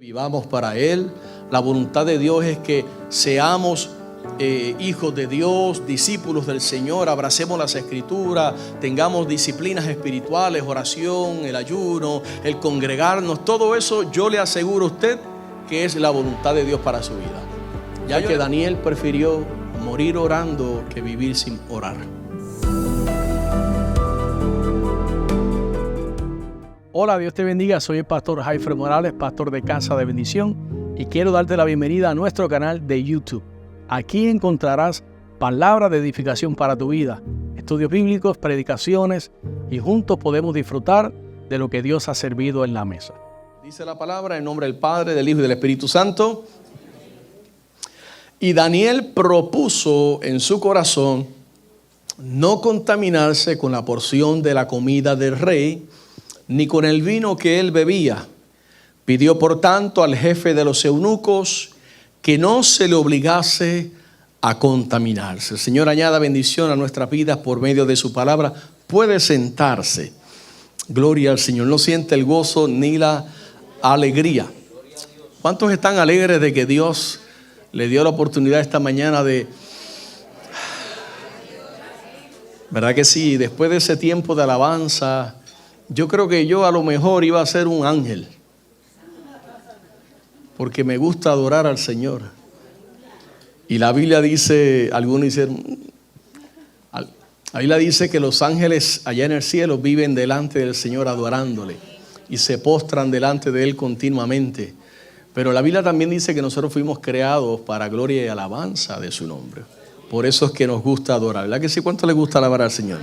Vivamos para Él. La voluntad de Dios es que seamos hijos de Dios, discípulos del Señor, abracemos las Escrituras, tengamos disciplinas espirituales, oración, el ayuno, el congregarnos. Todo eso yo le aseguro a usted que es la voluntad de Dios para su vida. Ya que Daniel prefirió morir orando que vivir sin orar. Hola, Dios te bendiga, soy el pastor Jaifer Morales, pastor de Casa de Bendición, y quiero darte la bienvenida a nuestro canal de YouTube. Aquí encontrarás palabras de edificación para tu vida, estudios bíblicos, predicaciones, y juntos podemos disfrutar de lo que Dios ha servido en la mesa. Dice la palabra en nombre del Padre, del Hijo y del Espíritu Santo. Y Daniel propuso en su corazón no contaminarse con la porción de la comida del rey, ni con el vino que él bebía. Pidió por tanto al jefe de los eunucos que no se le obligase a contaminarse. El Señor añada bendición a nuestras vidas por medio de su palabra. Puede sentarse. Gloria al Señor. No siente el gozo ni la alegría. ¿Cuántos están alegres de que Dios le dio la oportunidad esta mañana de... ¿Verdad que sí? Después de ese tiempo de alabanza, yo creo que yo a lo mejor iba a ser un ángel, porque me gusta adorar al Señor. Y la Biblia dice, algunos dicen, la Biblia dice que los ángeles allá en el cielo viven delante del Señor adorándole y se postran delante de Él continuamente. Pero la Biblia también dice que nosotros fuimos creados para gloria y alabanza de su nombre. Por eso es que nos gusta adorar. ¿Verdad que sí? ¿Cuánto le gusta alabar al Señor?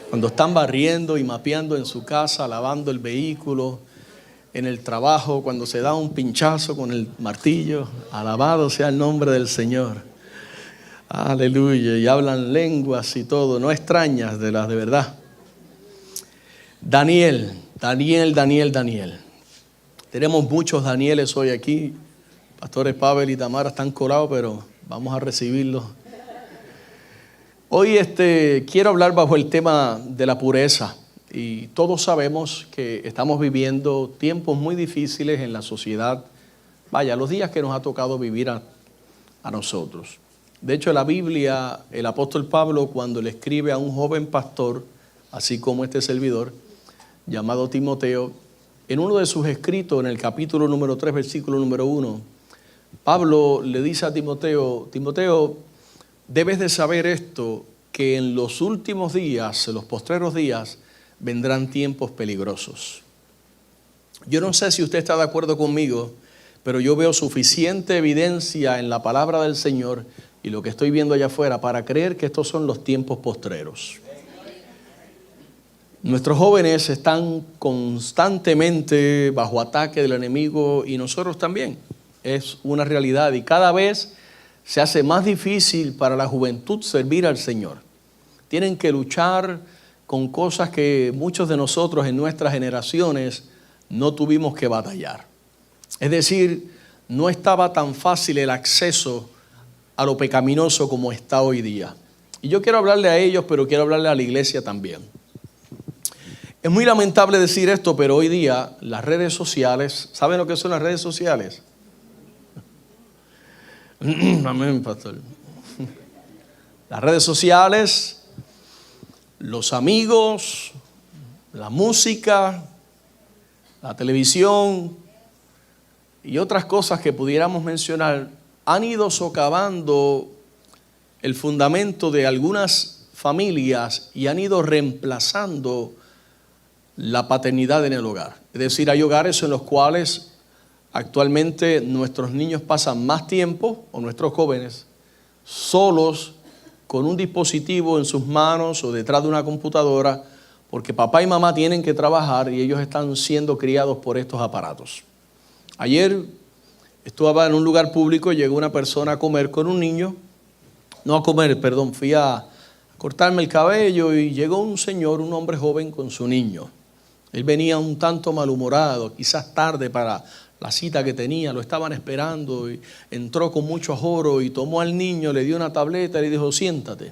Cuando están barriendo y mapeando en su casa, lavando el vehículo, en el trabajo, cuando se da un pinchazo con el martillo, alabado sea el nombre del Señor. Aleluya. Y hablan lenguas y todo, no extrañas de las de verdad. Daniel. Tenemos muchos Danieles hoy aquí. Pastores Pavel y Tamara están colados, pero vamos a recibirlos. Hoy quiero hablar bajo el tema de la pureza, y todos sabemos que estamos viviendo tiempos muy difíciles en la sociedad. Vaya, los días que nos ha tocado vivir a nosotros. De hecho, en la Biblia, el apóstol Pablo, cuando le escribe a un joven pastor, así como este servidor, llamado Timoteo, en uno de sus escritos, en el capítulo número 3, versículo número 1, Pablo le dice a Timoteo, debes de saber esto, que en los últimos días, en los postreros días, vendrán tiempos peligrosos. Yo no sé si usted está de acuerdo conmigo, pero yo veo suficiente evidencia en la palabra del Señor y lo que estoy viendo allá afuera para creer que estos son los tiempos postreros. Nuestros jóvenes están constantemente bajo ataque del enemigo y nosotros también. Es una realidad y cada vez se hace más difícil para la juventud servir al Señor. Tienen que luchar con cosas que muchos de nosotros en nuestras generaciones no tuvimos que batallar. Es decir, no estaba tan fácil el acceso a lo pecaminoso como está hoy día. Y yo quiero hablarle a ellos, pero quiero hablarle a la iglesia también. Es muy lamentable decir esto, pero hoy día las redes sociales, ¿saben lo que son las redes sociales? Amén, pastor. Las redes sociales, los amigos, la música, la televisión y otras cosas que pudiéramos mencionar han ido socavando el fundamento de algunas familias y han ido reemplazando la paternidad en el hogar. Es decir, hay hogares en los cuales actualmente nuestros niños pasan más tiempo, o nuestros jóvenes, solos con un dispositivo en sus manos o detrás de una computadora, porque papá y mamá tienen que trabajar y ellos están siendo criados por estos aparatos. Ayer estaba en un lugar público y llegó una persona a comer con un niño, fui a cortarme el cabello y llegó un señor, un hombre joven con su niño. Él venía un tanto malhumorado, quizás tarde para la cita que tenía, lo estaban esperando y entró con mucho ajoro y tomó al niño, le dio una tableta y le dijo, siéntate.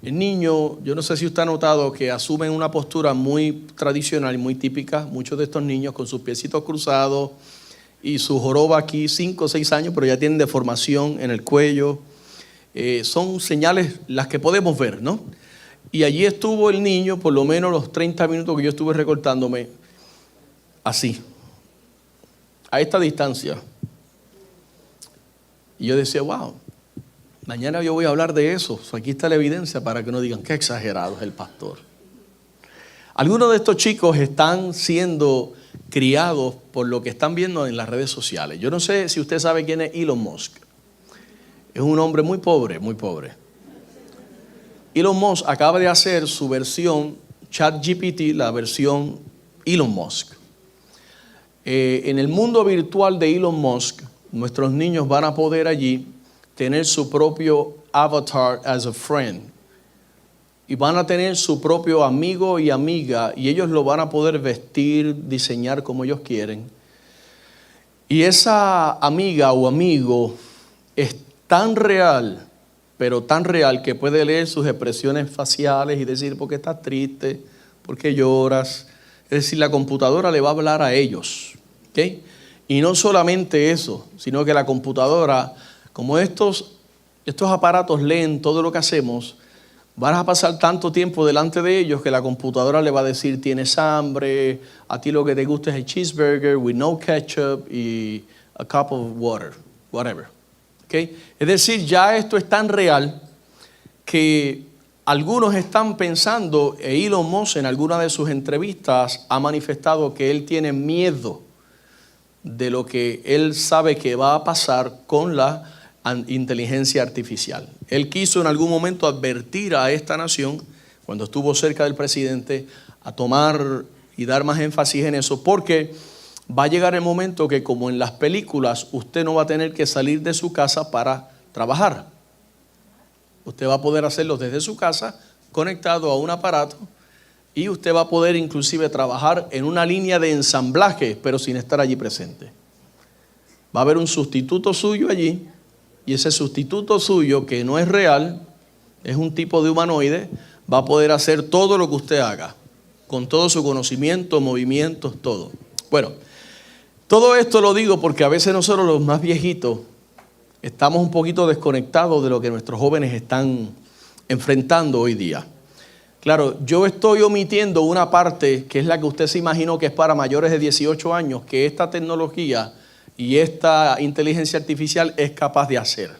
El niño, yo no sé si usted ha notado que asumen una postura muy tradicional y muy típica, muchos de estos niños con sus piecitos cruzados y su joroba aquí, 5 o 6 años, pero ya tienen deformación en el cuello. Son señales las que podemos ver, ¿no? Y allí estuvo el niño, por lo menos los 30 minutos que yo estuve recortándome, así, a esta distancia. Y yo decía, wow, mañana yo voy a hablar de eso. Aquí está la evidencia para que no digan, qué exagerado es el pastor. Algunos de estos chicos están siendo criados por lo que están viendo en las redes sociales. Yo no sé si usted sabe quién es Elon Musk. Es un hombre muy pobre, muy pobre. Elon Musk acaba de hacer su versión ChatGPT, la versión Elon Musk. En el mundo virtual de Elon Musk, nuestros niños van a poder allí tener su propio avatar as a friend. Y van a tener su propio amigo y amiga, y ellos lo van a poder vestir, diseñar como ellos quieren. Y esa amiga o amigo es tan real, pero tan real que puede leer sus expresiones faciales y decir por qué estás triste, por qué lloras. Es decir, la computadora le va a hablar a ellos, ¿ok? Y no solamente eso, sino que la computadora, como estos aparatos leen todo lo que hacemos, van a pasar tanto tiempo delante de ellos que la computadora le va a decir, tienes hambre, a ti lo que te gusta es el cheeseburger with no ketchup y a cup of water, whatever. ¿Okay? Es decir, ya esto es tan real que algunos están pensando, Elon Musk en alguna de sus entrevistas ha manifestado que él tiene miedo de lo que él sabe que va a pasar con la inteligencia artificial. Él quiso en algún momento advertir a esta nación, cuando estuvo cerca del presidente, a tomar y dar más énfasis en eso, porque va a llegar el momento que, como en las películas, usted no va a tener que salir de su casa para trabajar. Usted va a poder hacerlo desde su casa, conectado a un aparato, y usted va a poder inclusive trabajar en una línea de ensamblaje, pero sin estar allí presente. Va a haber un sustituto suyo allí, y ese sustituto suyo, que no es real, es un tipo de humanoide, va a poder hacer todo lo que usted haga, con todo su conocimiento, movimientos, todo. Bueno, todo esto lo digo porque a veces nosotros los más viejitos estamos un poquito desconectados de lo que nuestros jóvenes están enfrentando hoy día. Claro, yo estoy omitiendo una parte que es la que usted se imaginó que es para mayores de 18 años, que esta tecnología y esta inteligencia artificial es capaz de hacer.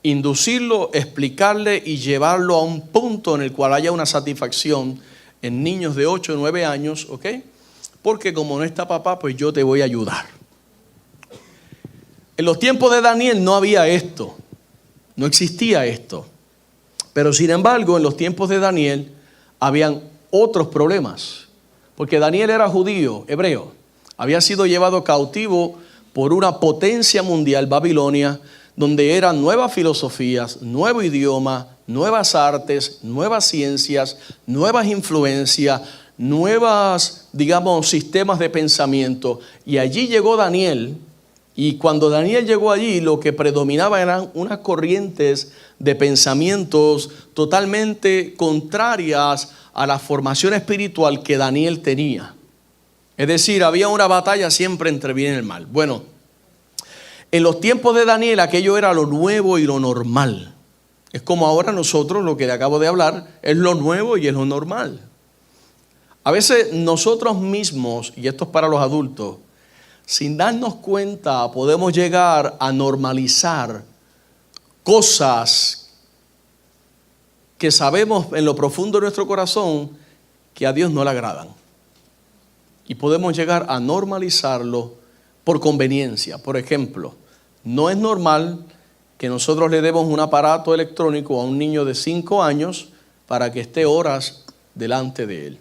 Inducirlo, explicarle y llevarlo a un punto en el cual haya una satisfacción en niños de 8 o 9 años, ¿ok? Porque como no está papá, pues yo te voy a ayudar. En los tiempos de Daniel no había esto, no existía esto. Pero sin embargo, en los tiempos de Daniel habían otros problemas. Porque Daniel era judío, hebreo. Había sido llevado cautivo por una potencia mundial, Babilonia, donde eran nuevas filosofías, nuevo idioma, nuevas artes, nuevas ciencias, nuevas influencias, nuevas, digamos, sistemas de pensamiento. Y allí llegó Daniel, y cuando Daniel llegó allí, lo que predominaba eran unas corrientes de pensamientos totalmente contrarias a la formación espiritual que Daniel tenía. Es decir, había una batalla siempre entre bien y el mal. Bueno, en los tiempos de Daniel aquello era lo nuevo y lo normal. Es como ahora nosotros, lo que le acabo de hablar, es lo nuevo y es lo normal. A veces nosotros mismos, y esto es para los adultos, sin darnos cuenta podemos llegar a normalizar cosas que sabemos en lo profundo de nuestro corazón que a Dios no le agradan. Y podemos llegar a normalizarlo por conveniencia. Por ejemplo, no es normal que nosotros le demos un aparato electrónico a un niño de 5 años para que esté horas delante de él.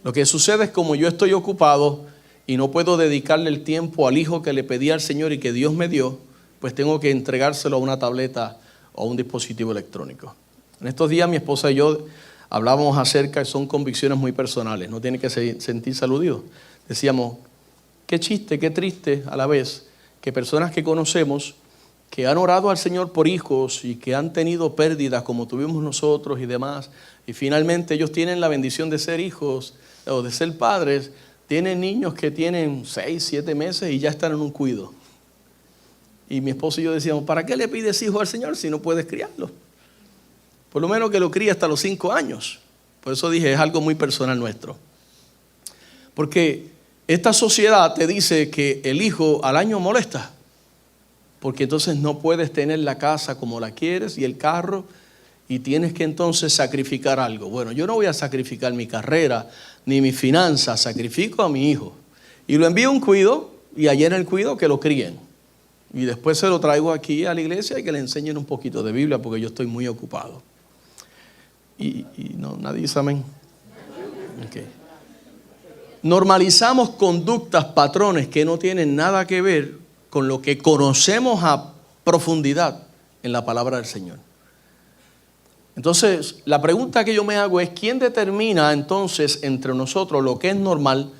Lo que sucede es como yo estoy ocupado y no puedo dedicarle el tiempo al hijo que le pedí al Señor y que Dios me dio, pues tengo que entregárselo a una tableta o a un dispositivo electrónico. En estos días mi esposa y yo hablábamos acerca, son convicciones muy personales, no tiene que sentirse aludido. Decíamos, qué chiste, qué triste a la vez, que personas que conocemos, que han orado al Señor por hijos y que han tenido pérdidas como tuvimos nosotros y demás, y finalmente ellos tienen la bendición de ser hijos o de ser padres, Tienen niños que tienen 6, 7 meses y ya están en un cuido. Y mi esposo y yo decíamos, ¿para qué le pides hijo al Señor si no puedes criarlo? Por lo menos que lo críe hasta los 5 años. Por eso dije, es algo muy personal nuestro. Porque esta sociedad te dice que el hijo al año molesta. Porque entonces no puedes tener la casa como la quieres y el carro. Y tienes que entonces sacrificar algo. Bueno, yo no voy a sacrificar mi carrera ni mis finanzas. Sacrifico a mi hijo. Y lo envío a un cuido y allá en el cuido que lo críen. Y después se lo traigo aquí a la iglesia y que le enseñen un poquito de Biblia porque yo estoy muy ocupado. Y no, nadie dice amén. Okay. Normalizamos conductas, patrones que no tienen nada que ver con lo que conocemos a profundidad en la palabra del Señor. Entonces, la pregunta que yo me hago es, ¿quién determina entonces entre nosotros lo que es normal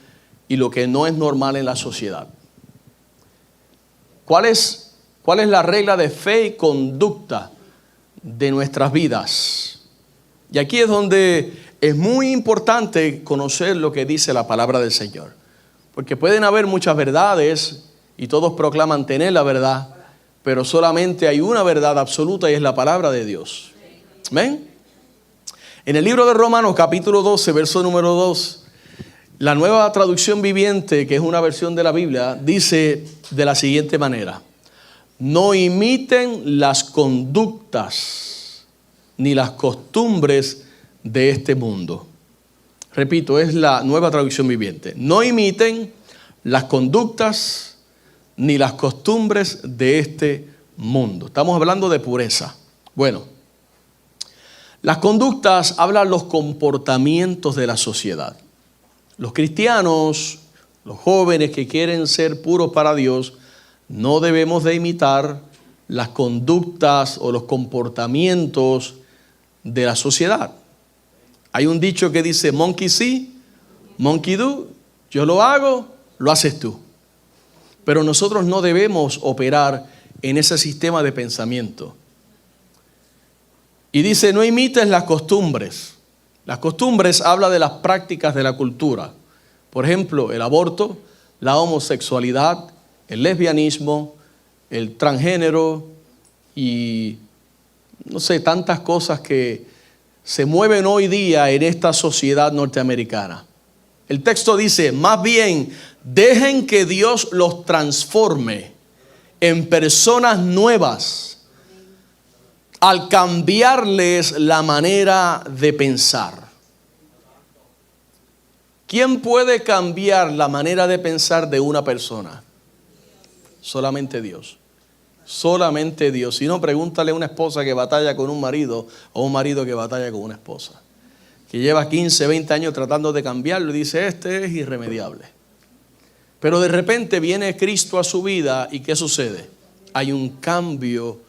y lo que no es normal en la sociedad? ¿Cuál es la regla de fe y conducta de nuestras vidas? Y aquí es donde es muy importante conocer lo que dice la palabra del Señor. Porque pueden haber muchas verdades y todos proclaman tener la verdad, pero solamente hay una verdad absoluta y es la palabra de Dios. ¿Amén? En el libro de Romanos capítulo 12, verso número 2, la Nueva Traducción Viviente, que es una versión de la Biblia, dice de la siguiente manera: no imiten las conductas ni las costumbres de este mundo. Repito, es la Nueva Traducción Viviente. No imiten las conductas ni las costumbres de este mundo. Estamos hablando de pureza. Bueno, las conductas hablan los comportamientos de la sociedad. Los cristianos, los jóvenes que quieren ser puros para Dios, no debemos de imitar las conductas o los comportamientos de la sociedad. Hay un dicho que dice, monkey see, monkey do. Yo lo hago, lo haces tú. Pero nosotros no debemos operar en ese sistema de pensamiento. Y dice, no imites las costumbres. Las costumbres habla de las prácticas de la cultura. Por ejemplo, el aborto, la homosexualidad, el lesbianismo, el transgénero y no sé, tantas cosas que se mueven hoy día en esta sociedad norteamericana. El texto dice, más bien, dejen que Dios los transforme en personas nuevas al cambiarles la manera de pensar. ¿Quién puede cambiar la manera de pensar de una persona? Solamente Dios. Solamente Dios. Si no, pregúntale a una esposa que batalla con un marido o un marido que batalla con una esposa, que lleva 15, 20 años tratando de cambiarlo y dice, este es irremediable. Pero de repente viene Cristo a su vida y ¿qué sucede? Hay un cambio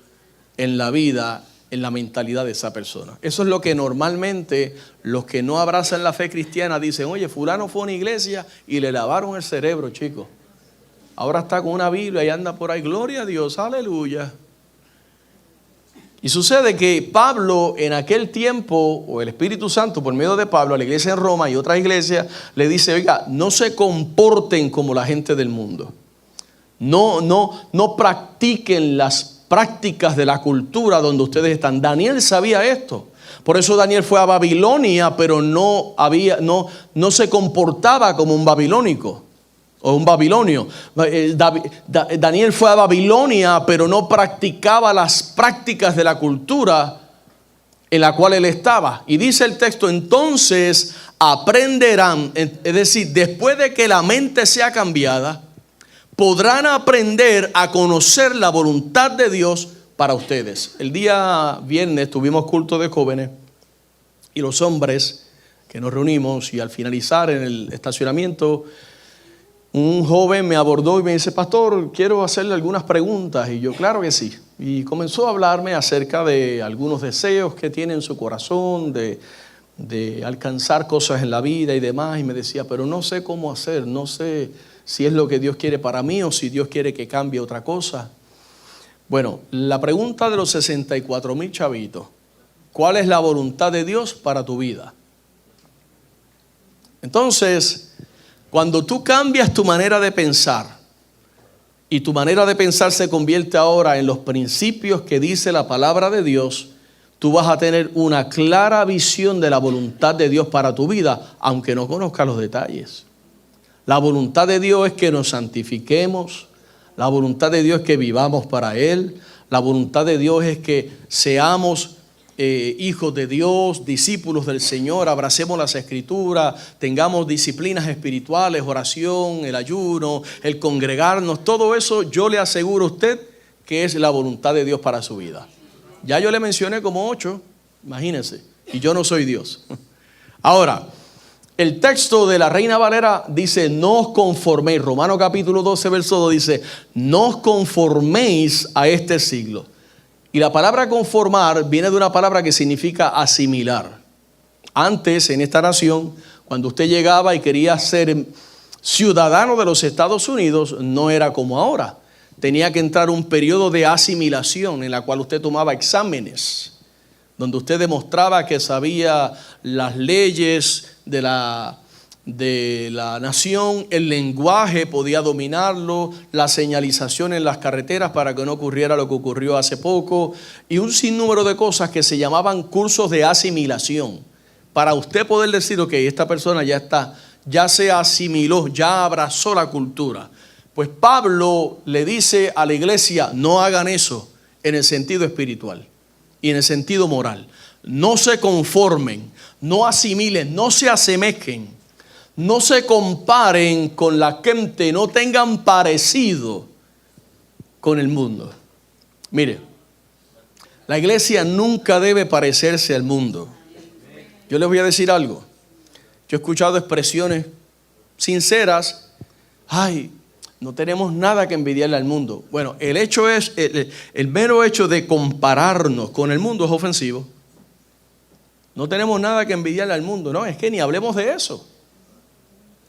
en la vida, en la mentalidad de esa persona. Eso es lo que normalmente los que no abrazan la fe cristiana dicen, oye, fulano fue a una iglesia y le lavaron el cerebro, chicos. Ahora está con una Biblia y anda por ahí, gloria a Dios, aleluya. Y sucede que Pablo en aquel tiempo, o el Espíritu Santo por medio de Pablo a la iglesia en Roma y otras iglesias, le dice, oiga, no se comporten como la gente del mundo. No practiquen las prácticas de la cultura donde ustedes están. Daniel sabía esto. Por eso Daniel fue a Babilonia, pero no se comportaba como un babilónico o un babilonio. Daniel fue a Babilonia, pero no practicaba las prácticas de la cultura en la cual él estaba. Y dice el texto, entonces aprenderán, es decir, después de que la mente sea cambiada, podrán aprender a conocer la voluntad de Dios para ustedes. El día viernes tuvimos culto de jóvenes y los hombres que nos reunimos y al finalizar en el estacionamiento, un joven me abordó y me dice, pastor, quiero hacerle algunas preguntas. Y yo, claro que sí. Y comenzó a hablarme acerca de algunos deseos que tiene en su corazón, de alcanzar cosas en la vida y demás. Y me decía, pero no sé cómo hacer, no sé si es lo que Dios quiere para mí o si Dios quiere que cambie otra cosa. Bueno, la pregunta de los 64,000 chavitos, ¿cuál es la voluntad de Dios para tu vida? Entonces, Cuando tú cambias tu manera de pensar y tu manera de pensar se convierte ahora en los principios que dice la palabra de Dios, tú vas a tener una clara visión de la voluntad de Dios para tu vida, aunque no conozcas los detalles. La voluntad de Dios es que nos santifiquemos. La voluntad de Dios es que vivamos para Él. La voluntad de Dios es que seamos hijos de Dios, discípulos del Señor, abracemos las Escrituras, tengamos disciplinas espirituales, oración, el ayuno, el congregarnos. Todo eso yo le aseguro a usted que es la voluntad de Dios para su vida. Ya yo le mencioné como 8, imagínense, y yo no soy Dios. Ahora, el texto de la Reina Valera dice, no os conforméis. Romanos capítulo 12, verso 2 dice, no os conforméis a este siglo. Y la palabra conformar viene de una palabra que significa asimilar. Antes, en esta nación, cuando usted llegaba y quería ser ciudadano de los Estados Unidos, no era como ahora. Tenía que entrar un periodo de asimilación en la cual usted tomaba exámenes, donde usted demostraba que sabía las leyes de la nación, el lenguaje podía dominarlo, la señalización en las carreteras para que no ocurriera lo que ocurrió hace poco, y un sinnúmero de cosas que se llamaban cursos de asimilación, para usted poder decir, ok, esta persona ya se asimiló, ya abrazó la cultura. Pues Pablo le dice a la iglesia, no hagan eso en el sentido espiritual y en el sentido moral. No se conformen, no asimilen, no se asemejen, no se comparen con la gente, no tengan parecido con el mundo. Mire, la iglesia nunca debe parecerse al mundo. Yo les voy a decir algo. Yo he escuchado expresiones sinceras, no tenemos nada que envidiarle al mundo. Bueno, el mero hecho de compararnos con el mundo es ofensivo. No tenemos nada que envidiarle al mundo. No, es que ni hablemos de eso.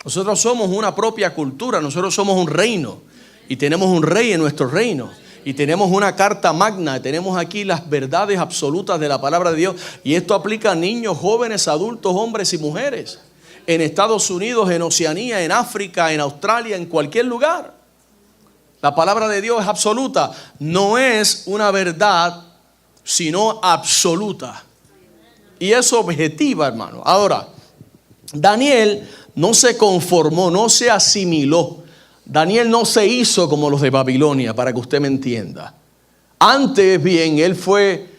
Nosotros somos una propia cultura, nosotros somos un reino. Y tenemos un rey en nuestro reino. Y tenemos una carta magna, tenemos aquí las verdades absolutas de la palabra de Dios. Y esto aplica a niños, jóvenes, adultos, hombres y mujeres. En Estados Unidos, en Oceanía, en África, en Australia, en cualquier lugar. La palabra de Dios es absoluta. No es una verdad, sino absoluta. Y es objetiva, hermano. Ahora, Daniel no se conformó, no se asimiló. Daniel no se hizo como los de Babilonia, para que usted me entienda. Antes bien, él fue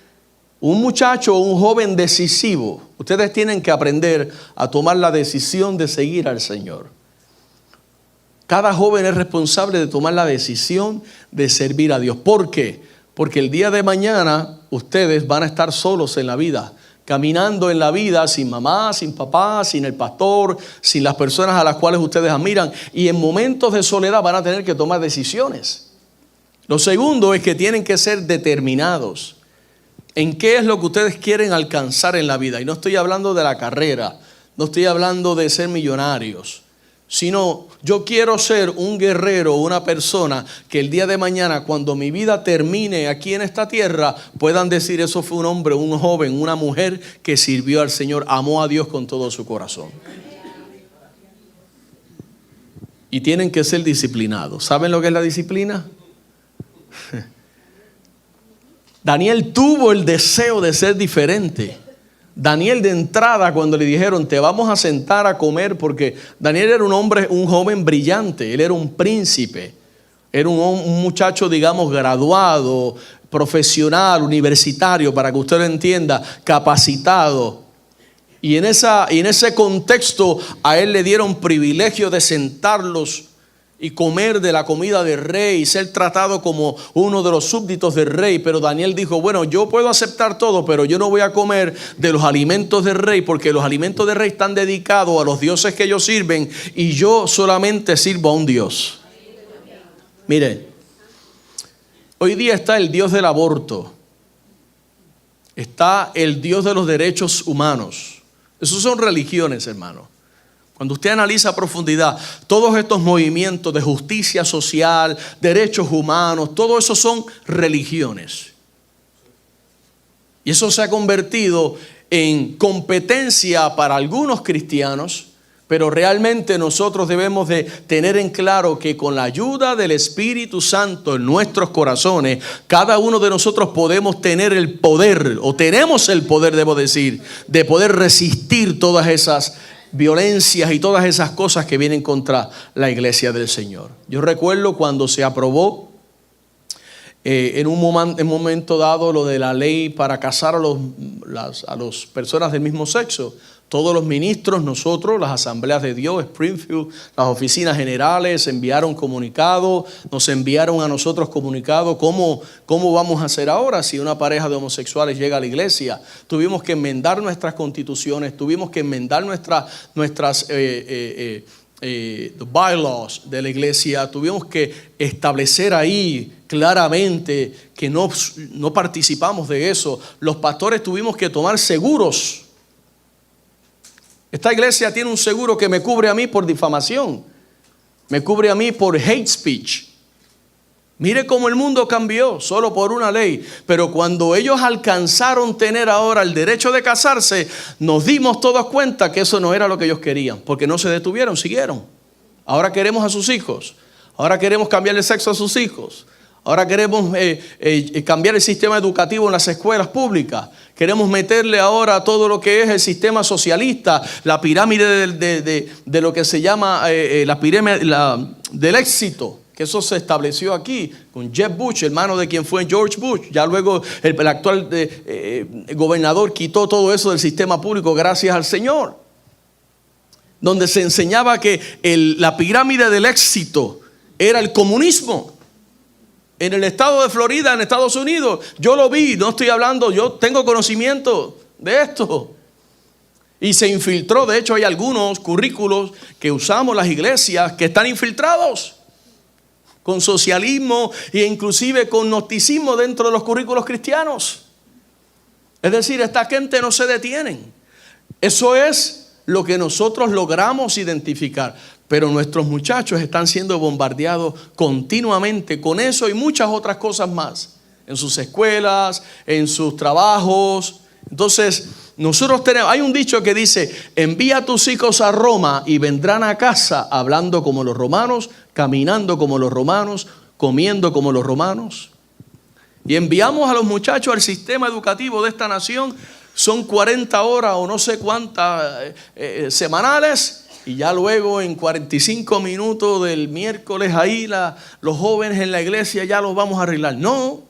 un muchacho, un joven decisivo. Ustedes tienen que aprender a tomar la decisión de seguir al Señor. Cada joven es responsable de tomar la decisión de servir a Dios. ¿Por qué? Porque el día de mañana ustedes van a estar solos en la vida, caminando en la vida sin mamá, sin papá, sin el pastor, sin las personas a las cuales ustedes admiran. Y en momentos de soledad van a tener que tomar decisiones. Lo segundo es que tienen que ser determinados en qué es lo que ustedes quieren alcanzar en la vida. Y no estoy hablando de la carrera, no estoy hablando de ser millonarios, sino yo quiero ser un guerrero, una persona que el día de mañana, cuando mi vida termine aquí en esta tierra, puedan decir, eso fue un hombre, un joven, una mujer que sirvió al Señor, amó a Dios con todo su corazón. Y tienen que ser disciplinados. ¿Saben lo que es la disciplina? Daniel tuvo el deseo de ser diferente. Daniel, de entrada, cuando le dijeron, te vamos a sentar a comer, porque Daniel era un hombre, un joven brillante, él era un príncipe, era un muchacho, digamos, graduado, profesional, universitario, para que usted lo entienda, capacitado. Y en ese contexto a él le dieron privilegio de sentarlos y comer de la comida del rey y ser tratado como uno de los súbditos del rey. Pero Daniel dijo, bueno, yo puedo aceptar todo, pero yo no voy a comer de los alimentos del rey, porque los alimentos del rey están dedicados a los dioses que ellos sirven y yo solamente sirvo a un Dios. Mire, hoy día está el Dios del aborto, está el Dios de los derechos humanos. Esos son religiones, hermano. Cuando usted analiza a profundidad todos estos movimientos de justicia social, derechos humanos, todo eso son religiones. Y eso se ha convertido en competencia para algunos cristianos Pero realmente nosotros debemos de tener en claro que con la ayuda del Espíritu Santo en nuestros corazones, cada uno de nosotros podemos tener el poder, o tenemos el poder, debo decir, de poder resistir todas esas violencias y todas esas cosas que vienen contra la iglesia del Señor. Yo recuerdo cuando se aprobó en un momento dado lo de la ley para casar a las personas del mismo sexo. Todos los ministros, nosotros, las asambleas de Dios, Springfield, las oficinas generales enviaron comunicado, nos enviaron a nosotros comunicado cómo vamos a hacer ahora si una pareja de homosexuales llega a la iglesia. Tuvimos que enmendar nuestras constituciones, tuvimos que enmendar nuestras bylaws de la iglesia, tuvimos que establecer ahí claramente que no participamos de eso. Los pastores tuvimos que tomar seguros. Esta iglesia tiene un seguro que me cubre a mí por difamación, me cubre a mí por hate speech. Mire cómo el mundo cambió solo por una ley. Pero cuando ellos alcanzaron tener ahora el derecho de casarse, nos dimos todos cuenta que eso no era lo que ellos querían, porque no se detuvieron, siguieron. Ahora queremos a sus hijos, ahora queremos cambiar el sexo a sus hijos, ahora queremos cambiar el sistema educativo en las escuelas públicas. Queremos meterle ahora todo lo que es el sistema socialista, la pirámide de lo que se llama la pirámide del éxito, que eso se estableció aquí con Jeb Bush, hermano de quien fue George Bush. Ya luego el actual gobernador quitó todo eso del sistema público, gracias al Señor. Donde se enseñaba que la pirámide del éxito era el comunismo. En el estado de Florida, en Estados Unidos, yo lo vi, no estoy hablando, yo tengo conocimiento de esto. Y se infiltró, de hecho hay algunos currículos que usamos las iglesias que están infiltrados con socialismo e inclusive con gnosticismo dentro de los currículos cristianos. Es decir, esta gente no se detienen. Eso es lo que nosotros logramos identificar. Pero nuestros muchachos están siendo bombardeados continuamente con eso y muchas otras cosas más. En sus escuelas, en sus trabajos. Entonces, hay un dicho que dice: envía a tus hijos a Roma y vendrán a casa hablando como los romanos, caminando como los romanos, comiendo como los romanos. Y enviamos a los muchachos al sistema educativo de esta nación. Son 40 horas o no sé cuántas semanales. Y ya luego en 45 minutos del miércoles ahí los jóvenes en la iglesia ya los vamos a arreglar. No.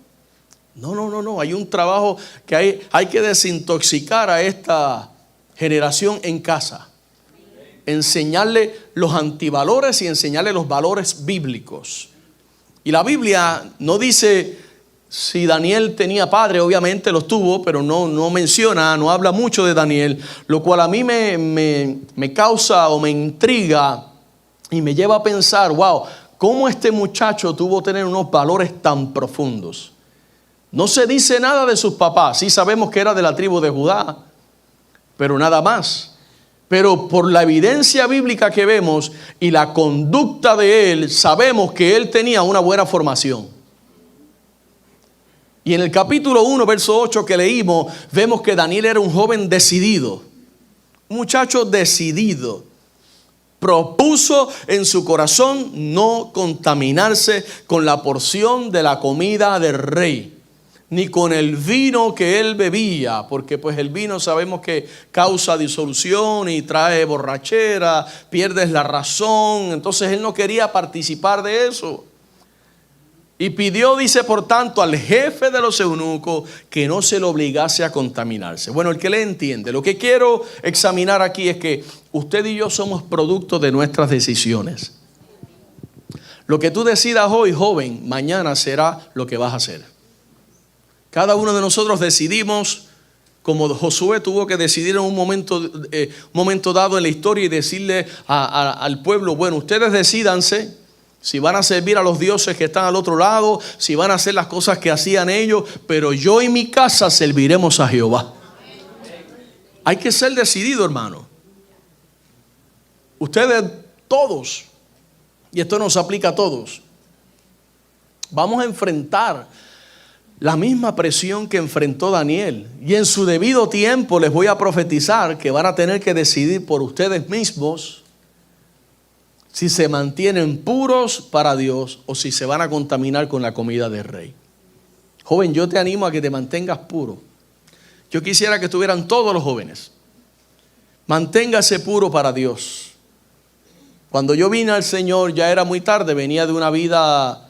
Hay un trabajo que hay que desintoxicar a esta generación en casa. Enseñarle los antivalores y enseñarle los valores bíblicos. Y la Biblia no dice si Daniel tenía padre, obviamente los tuvo, pero no menciona, no habla mucho de Daniel, lo cual a mí me causa o me intriga y me lleva a pensar, wow, ¿cómo este muchacho tuvo que tener unos valores tan profundos? No se dice nada de sus papás, sí sabemos que era de la tribu de Judá, pero nada más. Pero por la evidencia bíblica que vemos y la conducta de él, sabemos que él tenía una buena formación. Y en el capítulo 1, verso 8 que leímos, vemos que Daniel era un joven decidido, un muchacho decidido. Propuso en su corazón no contaminarse con la porción de la comida del rey, ni con el vino que él bebía, porque pues el vino sabemos que causa disolución y trae borrachera, pierdes la razón. Entonces él no quería participar de eso. Y pidió, dice, por tanto, al jefe de los eunucos que no se le obligase a contaminarse. Bueno, el que le entiende, lo que quiero examinar aquí es que usted y yo somos producto de nuestras decisiones. Lo que tú decidas hoy, joven, mañana será lo que vas a hacer. Cada uno de nosotros decidimos, como Josué tuvo que decidir en un momento dado en la historia y decirle al pueblo, bueno, ustedes decídanse si van a servir a los dioses que están al otro lado, si van a hacer las cosas que hacían ellos, pero yo y mi casa serviremos a Jehová. Hay que ser decidido, hermano. Ustedes todos, y esto nos aplica a todos, vamos a enfrentar la misma presión que enfrentó Daniel. Y en su debido tiempo les voy a profetizar que van a tener que decidir por ustedes mismos si se mantienen puros para Dios o si se van a contaminar con la comida del rey. Joven, yo te animo a que te mantengas puro. Yo quisiera que estuvieran todos los jóvenes. Manténgase puro para Dios. Cuando yo vine al Señor ya era muy tarde, venía de una vida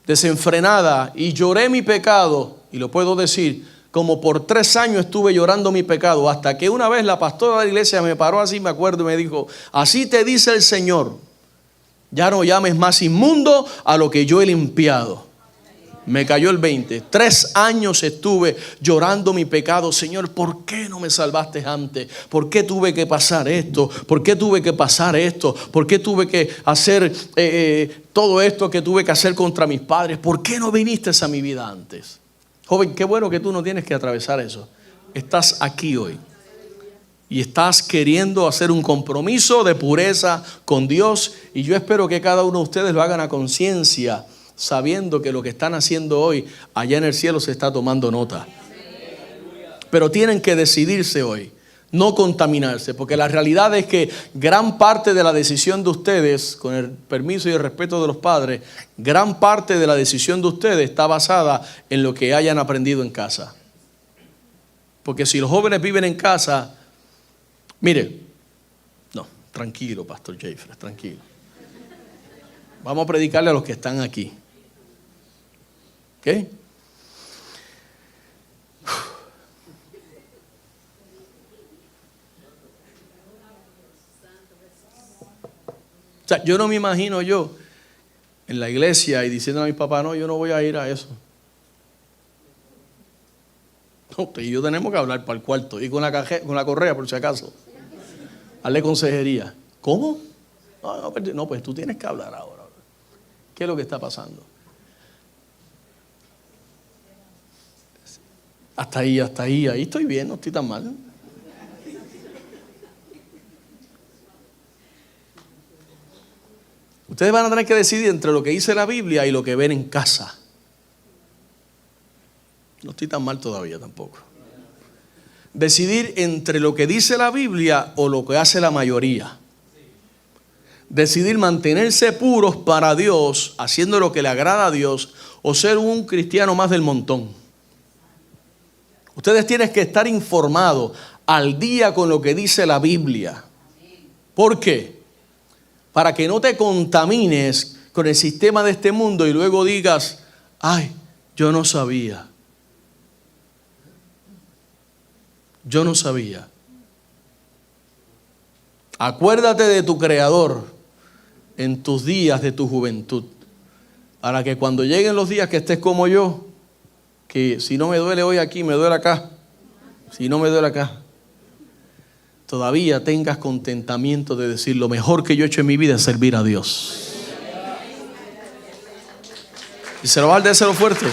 desenfrenada y lloré mi pecado, y lo puedo decir, como por 3 años estuve llorando mi pecado, hasta que una vez la pastora de la iglesia me paró así, me acuerdo, y me dijo: así te dice el Señor, ya no llames más inmundo a lo que yo he limpiado. Me cayó el 20. 3 años estuve llorando mi pecado. Señor, ¿por qué no me salvaste antes? ¿Por qué tuve que pasar esto? ¿Por qué tuve que pasar esto? ¿Por qué tuve que hacer todo esto que tuve que hacer contra mis padres? ¿Por qué no viniste a mi vida antes? Joven, qué bueno que tú no tienes que atravesar eso. Estás aquí hoy y estás queriendo hacer un compromiso de pureza con Dios, y yo espero que cada uno de ustedes lo hagan a conciencia, sabiendo que lo que están haciendo hoy allá en el cielo se está tomando nota. Pero tienen que decidirse hoy, no contaminarse, porque la realidad es que gran parte de la decisión de ustedes, con el permiso y el respeto de los padres, gran parte de la decisión de ustedes está basada en lo que hayan aprendido en casa. Porque si los jóvenes viven en casa, mire, no, tranquilo, Pastor Jeffrey, tranquilo. Vamos a predicarle a los que están aquí. ¿Ok? O sea, yo no me imagino yo en la iglesia y diciendo a mi papá: no, yo no voy a ir a eso. No, usted y yo tenemos que hablar para el cuarto y con la correa, por si acaso. Hazle consejería. ¿Cómo? No, pues tú tienes que hablar ahora. ¿Qué es lo que está pasando? Hasta ahí estoy bien, no estoy tan mal. Ustedes van a tener que decidir entre lo que dice la Biblia y lo que ven en casa. No estoy tan mal todavía tampoco. Decidir entre lo que dice la Biblia o lo que hace la mayoría. Decidir mantenerse puros para Dios, haciendo lo que le agrada a Dios, o ser un cristiano más del montón. Ustedes tienen que estar informados al día con lo que dice la Biblia. ¿Por qué? Para que no te contamines con el sistema de este mundo y luego digas: ay, yo no sabía. Yo no sabía. Acuérdate de tu Creador en tus días de tu juventud, para que cuando lleguen los días que estés como yo, que si no me duele hoy aquí, me duele acá. Si no me duele acá, todavía tengas contentamiento de decir: lo mejor que yo he hecho en mi vida es servir a Dios. Y se lo va a déselo fuerte.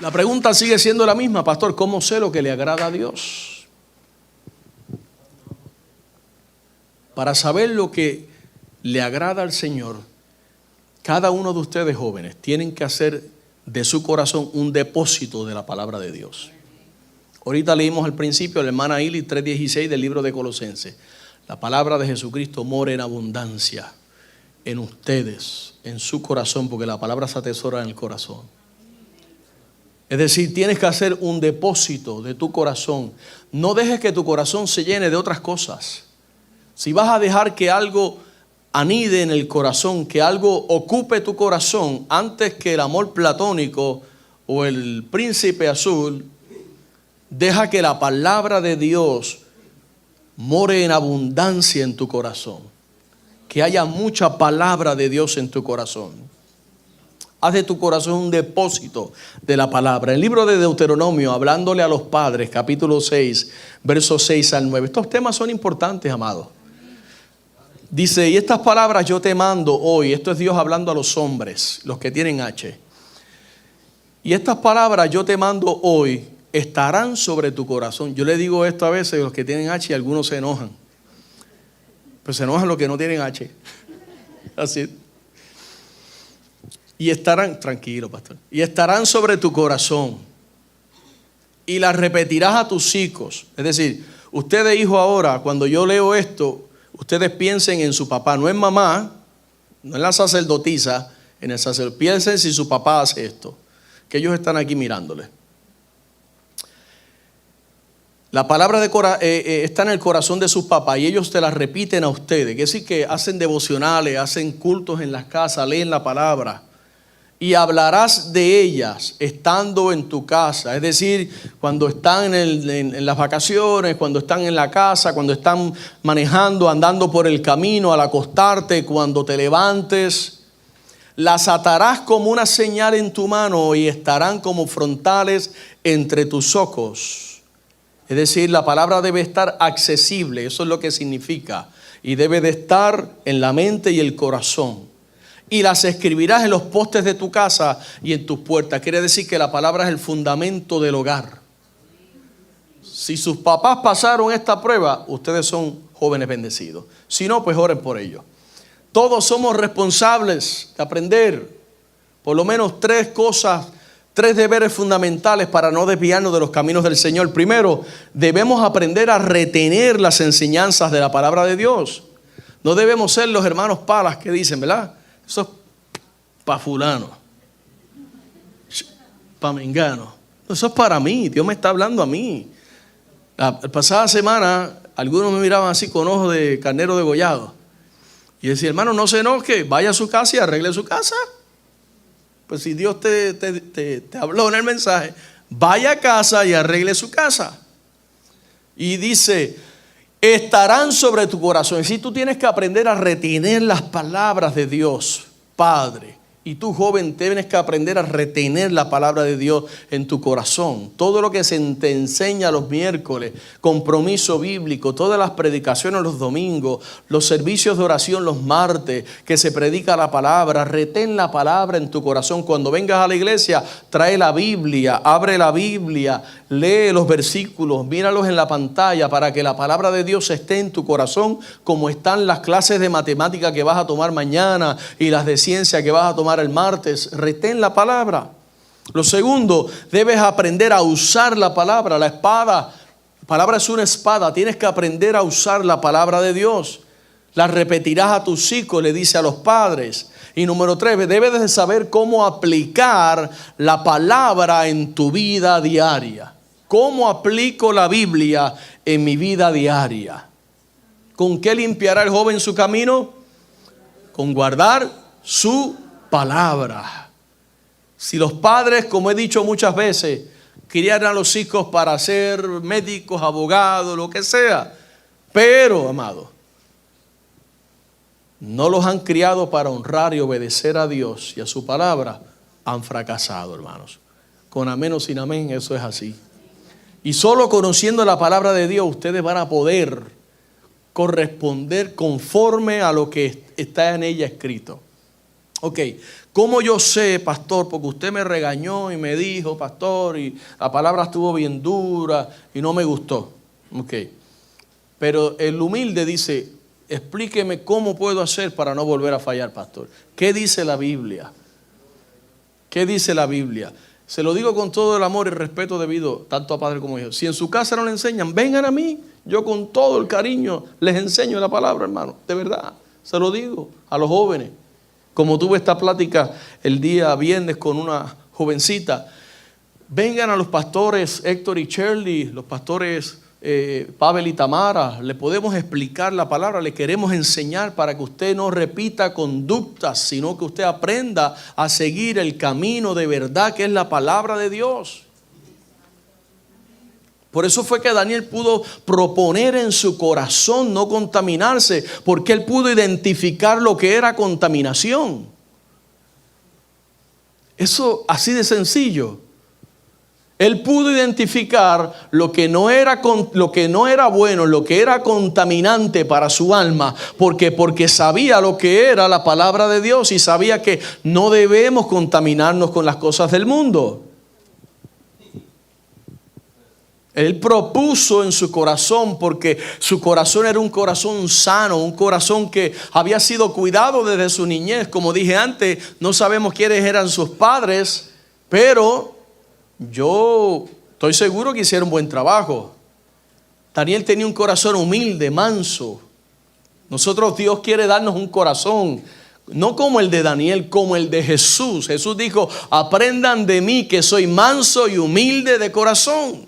La pregunta sigue siendo la misma, pastor: ¿cómo sé lo que le agrada a Dios? Para saber lo que le agrada al Señor, cada uno de ustedes jóvenes tienen que hacer de su corazón un depósito de la palabra de Dios. Ahorita leímos al principio la hermana Ili 3:16 del libro de Colosenses. La palabra de Jesucristo mora en abundancia en ustedes, en su corazón, porque la palabra se atesora en el corazón. Es decir, tienes que hacer un depósito de tu corazón. No dejes que tu corazón se llene de otras cosas. Si vas a dejar que algo anide en el corazón, que algo ocupe tu corazón antes que el amor platónico o el príncipe azul, deja que la palabra de Dios more en abundancia en tu corazón. Que haya mucha palabra de Dios en tu corazón. Haz de tu corazón un depósito de la palabra. El libro de Deuteronomio, hablándole a los padres, capítulo 6, versos 6 al 9. Estos temas son importantes, amados. Dice: y estas palabras yo te mando hoy. Esto es Dios hablando a los hombres, los que tienen H. Y estas palabras yo te mando hoy estarán sobre tu corazón. Yo le digo esto a veces a los que tienen H y algunos se enojan. Pero se enojan los que no tienen H. Así. Y estarán, tranquilo pastor, y estarán sobre tu corazón. y las repetirás a tus hijos. Es decir, ustedes hijos ahora, cuando yo leo esto, ustedes piensen en su papá, no en mamá, no en la sacerdotisa, en el sacerdote. Piensen si su papá hace esto, que ellos están aquí mirándole. La palabra está en el corazón de sus papás y ellos te la repiten a ustedes. Quiere decir que hacen devocionales, hacen cultos en las casas, leen la palabra. Y hablarás de ellas estando en tu casa. Es decir, cuando están en las vacaciones, cuando están en la casa, cuando están manejando, andando por el camino, al acostarte, cuando te levantes. Las atarás como una señal en tu mano y estarán como frontales entre tus ojos. Es decir, la palabra debe estar accesible, eso es lo que significa. Y debe de estar en la mente y el corazón. Y las escribirás en los postes de tu casa y en tus puertas. Quiere decir que la palabra es el fundamento del hogar. Si sus papás pasaron esta prueba, ustedes son jóvenes bendecidos. Si no, pues oren por ellos. Todos somos responsables de aprender por lo menos 3 cosas, 3 deberes fundamentales para no desviarnos de los caminos del Señor. Primero, debemos aprender a retener las enseñanzas de la palabra de Dios. No debemos ser los hermanos palas que dicen, ¿verdad? Eso es para fulano, para mengano. Eso es para mí, Dios me está hablando a mí. La pasada semana, algunos me miraban así con ojos de carnero degollado. Y decía, hermano, no se enoje, vaya a su casa y arregle su casa. Pues si Dios te habló en el mensaje, vaya a casa y arregle su casa. Y dice, estarán sobre tu corazón. Y si tú tienes que aprender a retener las palabras de Dios, Padre. Y tú, joven, tienes que aprender a retener la palabra de Dios en tu corazón. Todo lo que se te enseña los miércoles, compromiso bíblico, todas las predicaciones los domingos, los servicios de oración los martes, que se predica la palabra, retén la palabra en tu corazón. Cuando vengas a la iglesia, trae la Biblia, abre la Biblia, lee los versículos, míralos en la pantalla para que la palabra de Dios esté en tu corazón, como están las clases de matemática que vas a tomar mañana y las de ciencia que vas a tomar el martes. Retén la palabra. Lo segundo, debes aprender a usar la palabra. La espada, la palabra es una espada. Tienes que aprender a usar la palabra de Dios. La repetirás a tus hijos, le dice a los padres. Y número 3, debes de saber cómo aplicar la palabra en tu vida diaria. ¿Cómo aplico la Biblia en mi vida diaria? ¿Con qué limpiará el joven su camino? Con guardar su palabra. Si los padres, como he dicho muchas veces, criaran a los hijos para ser médicos, abogados, lo que sea, pero, amado, no los han criado para honrar y obedecer a Dios y a su palabra, han fracasado, hermanos. Con amén o sin amén, eso es así. Y solo conociendo la palabra de Dios, ustedes van a poder corresponder conforme a lo que está en ella escrito. Ok, ¿cómo yo sé, pastor? Porque usted me regañó y me dijo, pastor, y la palabra estuvo bien dura y no me gustó. Ok, pero el humilde dice, explíqueme cómo puedo hacer para no volver a fallar, pastor. ¿Qué dice la Biblia? ¿Qué dice la Biblia? Se lo digo con todo el amor y respeto debido tanto a padre como a hijo. Si en su casa no le enseñan, vengan a mí. Yo con todo el cariño les enseño la palabra, hermano. De verdad, se lo digo a los jóvenes. Como tuve esta plática el día viernes con una jovencita, vengan a los pastores Héctor y Shirley, los pastores Pavel y Tamara, le podemos explicar la palabra, le queremos enseñar para que usted no repita conductas, sino que usted aprenda a seguir el camino de verdad que es la palabra de Dios. Por eso fue que Daniel pudo proponer en su corazón no contaminarse, porque él pudo identificar lo que era contaminación. Eso así de sencillo. Él pudo identificar lo que no era bueno, lo que era contaminante para su alma, porque sabía lo que era la palabra de Dios y sabía que no debemos contaminarnos con las cosas del mundo. Él propuso en su corazón, porque su corazón era un corazón sano, un corazón que había sido cuidado desde su niñez. Como dije antes, no sabemos quiénes eran sus padres, pero yo Estoy seguro que hicieron buen trabajo. Daniel tenía un corazón humilde, manso. Nosotros, Dios quiere darnos un corazón, no como el de Daniel, como el de Jesús. Jesús dijo, aprendan de mí que soy manso y humilde de corazón.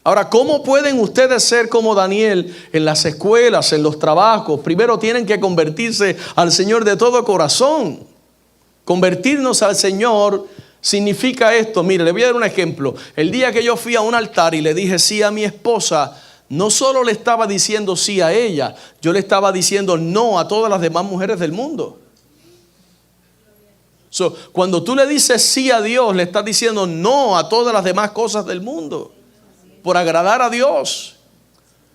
Ahora, ¿cómo pueden ustedes ser como Daniel en las escuelas, en los trabajos? Primero tienen que convertirse al Señor de todo corazón. Convertirnos al Señor significa esto. Mire, le voy a dar un ejemplo. El día que yo fui a un altar y le dije sí a mi esposa, no solo le estaba diciendo sí a ella, yo le estaba diciendo no a todas las demás mujeres del mundo. Cuando tú le dices sí a Dios, le estás diciendo no a todas las demás cosas del mundo, por agradar a Dios.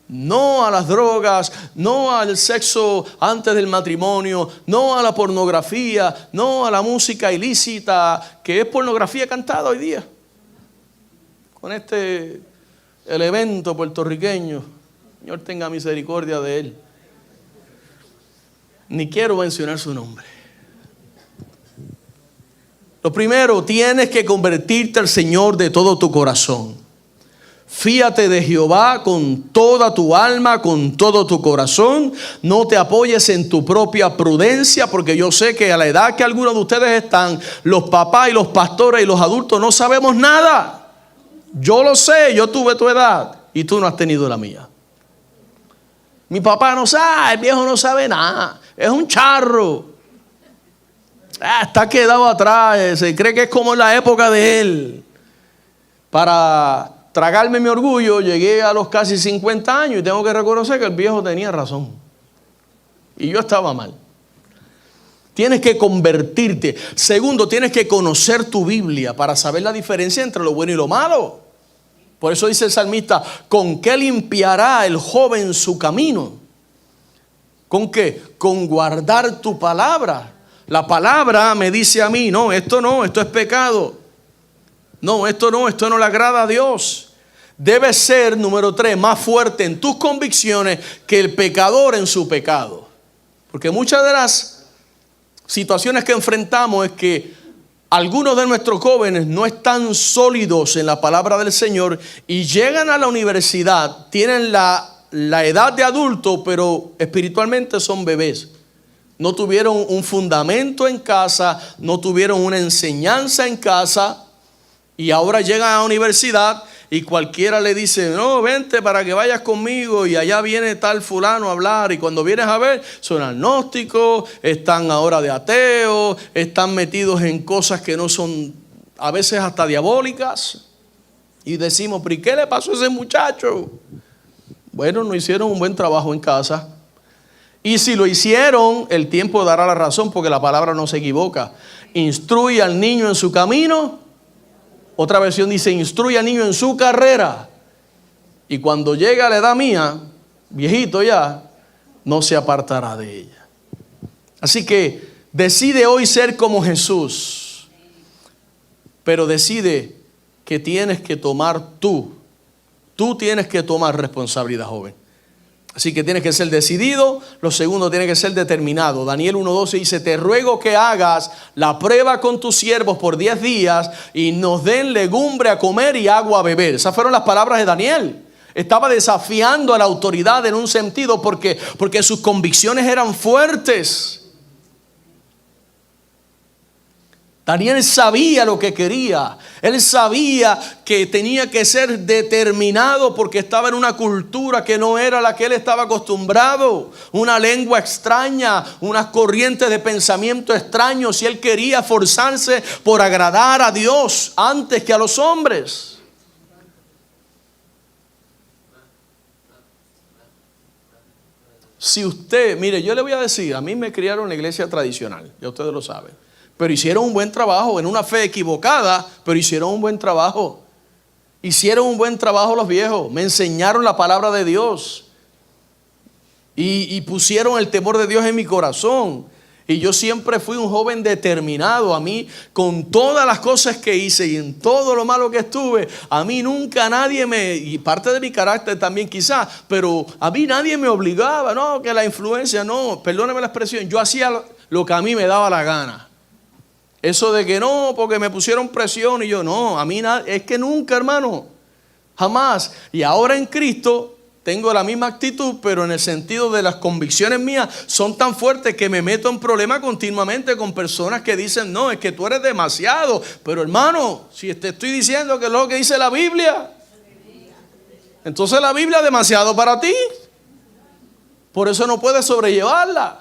No a las drogas, no al sexo antes del matrimonio, no a la pornografía, no a la música ilícita, que es pornografía cantada hoy día. Con el evento puertorriqueño, Señor tenga misericordia de él. Ni quiero mencionar su nombre. Lo primero, tienes que convertirte al Señor de todo tu corazón. Fíate de Jehová con toda tu alma, con todo tu corazón. No te apoyes en tu propia prudencia, porque yo sé que a la edad que algunos de ustedes están, los papás y los pastores y los adultos no sabemos nada. Yo lo sé, yo tuve tu edad y tú no has tenido la mía. Mi papá no sabe, el viejo no sabe nada, es un charro. Está quedado atrás, se cree que es como en la época de él. Para tragarme mi orgullo, llegué a los casi 50 años y tengo que reconocer que el viejo tenía razón. Y yo estaba mal. Tienes que convertirte. Segundo, tienes que conocer tu Biblia para saber la diferencia entre lo bueno y lo malo. Por eso dice el salmista, ¿con qué limpiará el joven su camino? ¿Con qué? Con guardar tu palabra. La palabra me dice a mí, no, esto es pecado. No, esto no le agrada a Dios. Debes ser, número 3, más fuerte en tus convicciones que el pecador en su pecado. Porque muchas de las situaciones que enfrentamos es que algunos de nuestros jóvenes no están sólidos en la palabra del Señor y llegan a la universidad, tienen la edad de adulto, pero espiritualmente son bebés. No tuvieron un fundamento en casa, no tuvieron una enseñanza en casa. Y ahora llegan a la universidad y cualquiera le dice, no, vente para que vayas conmigo, y allá viene tal fulano a hablar, y cuando vienes a ver, son agnósticos, están ahora de ateos, están metidos en cosas que no son a veces hasta diabólicas. Y decimos, ¿pero y qué le pasó a ese muchacho? Bueno, no hicieron un buen trabajo en casa. Y si lo hicieron, el tiempo dará la razón, porque la palabra no se equivoca. Instruye al niño en su camino. Otra versión dice, instruye al niño en su carrera. Y cuando llega a la edad mía, viejito ya, no se apartará de ella. Así que decide hoy ser como Jesús. Pero decide que tienes que tomar tú tienes que tomar responsabilidad, joven. Así que tienes que ser decidido. Lo segundo, tienes que ser determinado. Daniel 1:12 dice, te ruego que hagas la prueba con tus siervos por 10 días y nos den legumbre a comer y agua a beber. Esas fueron las palabras de Daniel. Estaba desafiando a la autoridad en un sentido porque sus convicciones eran fuertes. Daniel sabía lo que quería. Él sabía que tenía que ser determinado porque estaba en una cultura que no era la que él estaba acostumbrado. Una lengua extraña, unas corrientes de pensamiento extraños. Y él quería forzarse por agradar a Dios antes que a los hombres. Si usted, mire, yo le voy a decir, a mí me criaron en la iglesia tradicional, ya ustedes lo saben. Pero hicieron un buen trabajo en una fe equivocada, pero hicieron un buen trabajo. Hicieron un buen trabajo los viejos. Me enseñaron la palabra de Dios. Y pusieron el temor de Dios en mi corazón. Y yo siempre fui un joven determinado. A mí, con todas las cosas que hice y en todo lo malo que estuve, a mí nunca nadie y parte de mi carácter también quizás, pero a mí nadie me obligaba, no, que la influencia, no, perdóneme la expresión, yo hacía lo que a mí me daba la gana. Eso de que no, porque me pusieron presión y yo no, a mí nada, es que nunca, hermano, jamás. Y ahora en Cristo tengo la misma actitud, pero en el sentido de las convicciones mías son tan fuertes que me meto en problemas continuamente con personas que dicen, no, es que tú eres demasiado. Pero hermano, si te estoy diciendo que es lo que dice la Biblia, entonces la Biblia es demasiado para ti. Por eso no puedes sobrellevarla.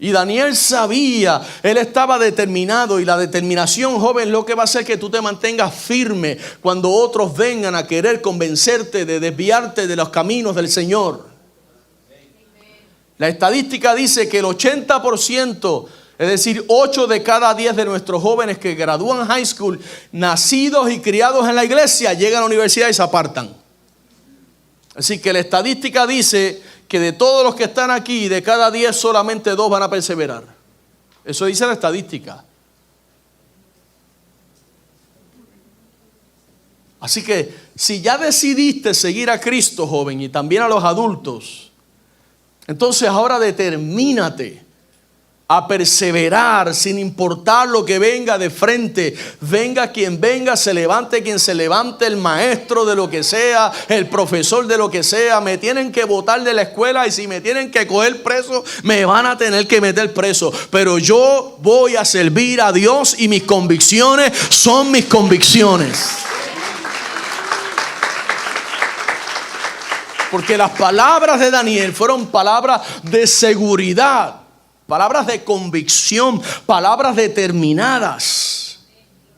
Y Daniel sabía, él estaba determinado, y la determinación, joven, lo que va a hacer que tú te mantengas firme cuando otros vengan a querer convencerte de desviarte de los caminos del Señor. La estadística dice que el 80%, es decir, 8 de cada 10 de nuestros jóvenes que gradúan high school, nacidos y criados en la iglesia, llegan a la universidad y se apartan. Así que la estadística dice que de todos los que están aquí, de cada 10 solamente 2 van a perseverar. Eso dice la estadística. Así que si ya decidiste seguir a Cristo, joven, y también a los adultos, entonces ahora determínate a perseverar sin importar lo que venga de frente. Venga quien venga, se levante quien se levante, el maestro de lo que sea, el profesor de lo que sea. Me tienen que botar de la escuela y si me tienen que coger preso, me van a tener que meter preso. Pero yo voy a servir a Dios y mis convicciones son mis convicciones. Porque las palabras de Daniel fueron palabras de seguridad. Palabras de convicción, palabras determinadas.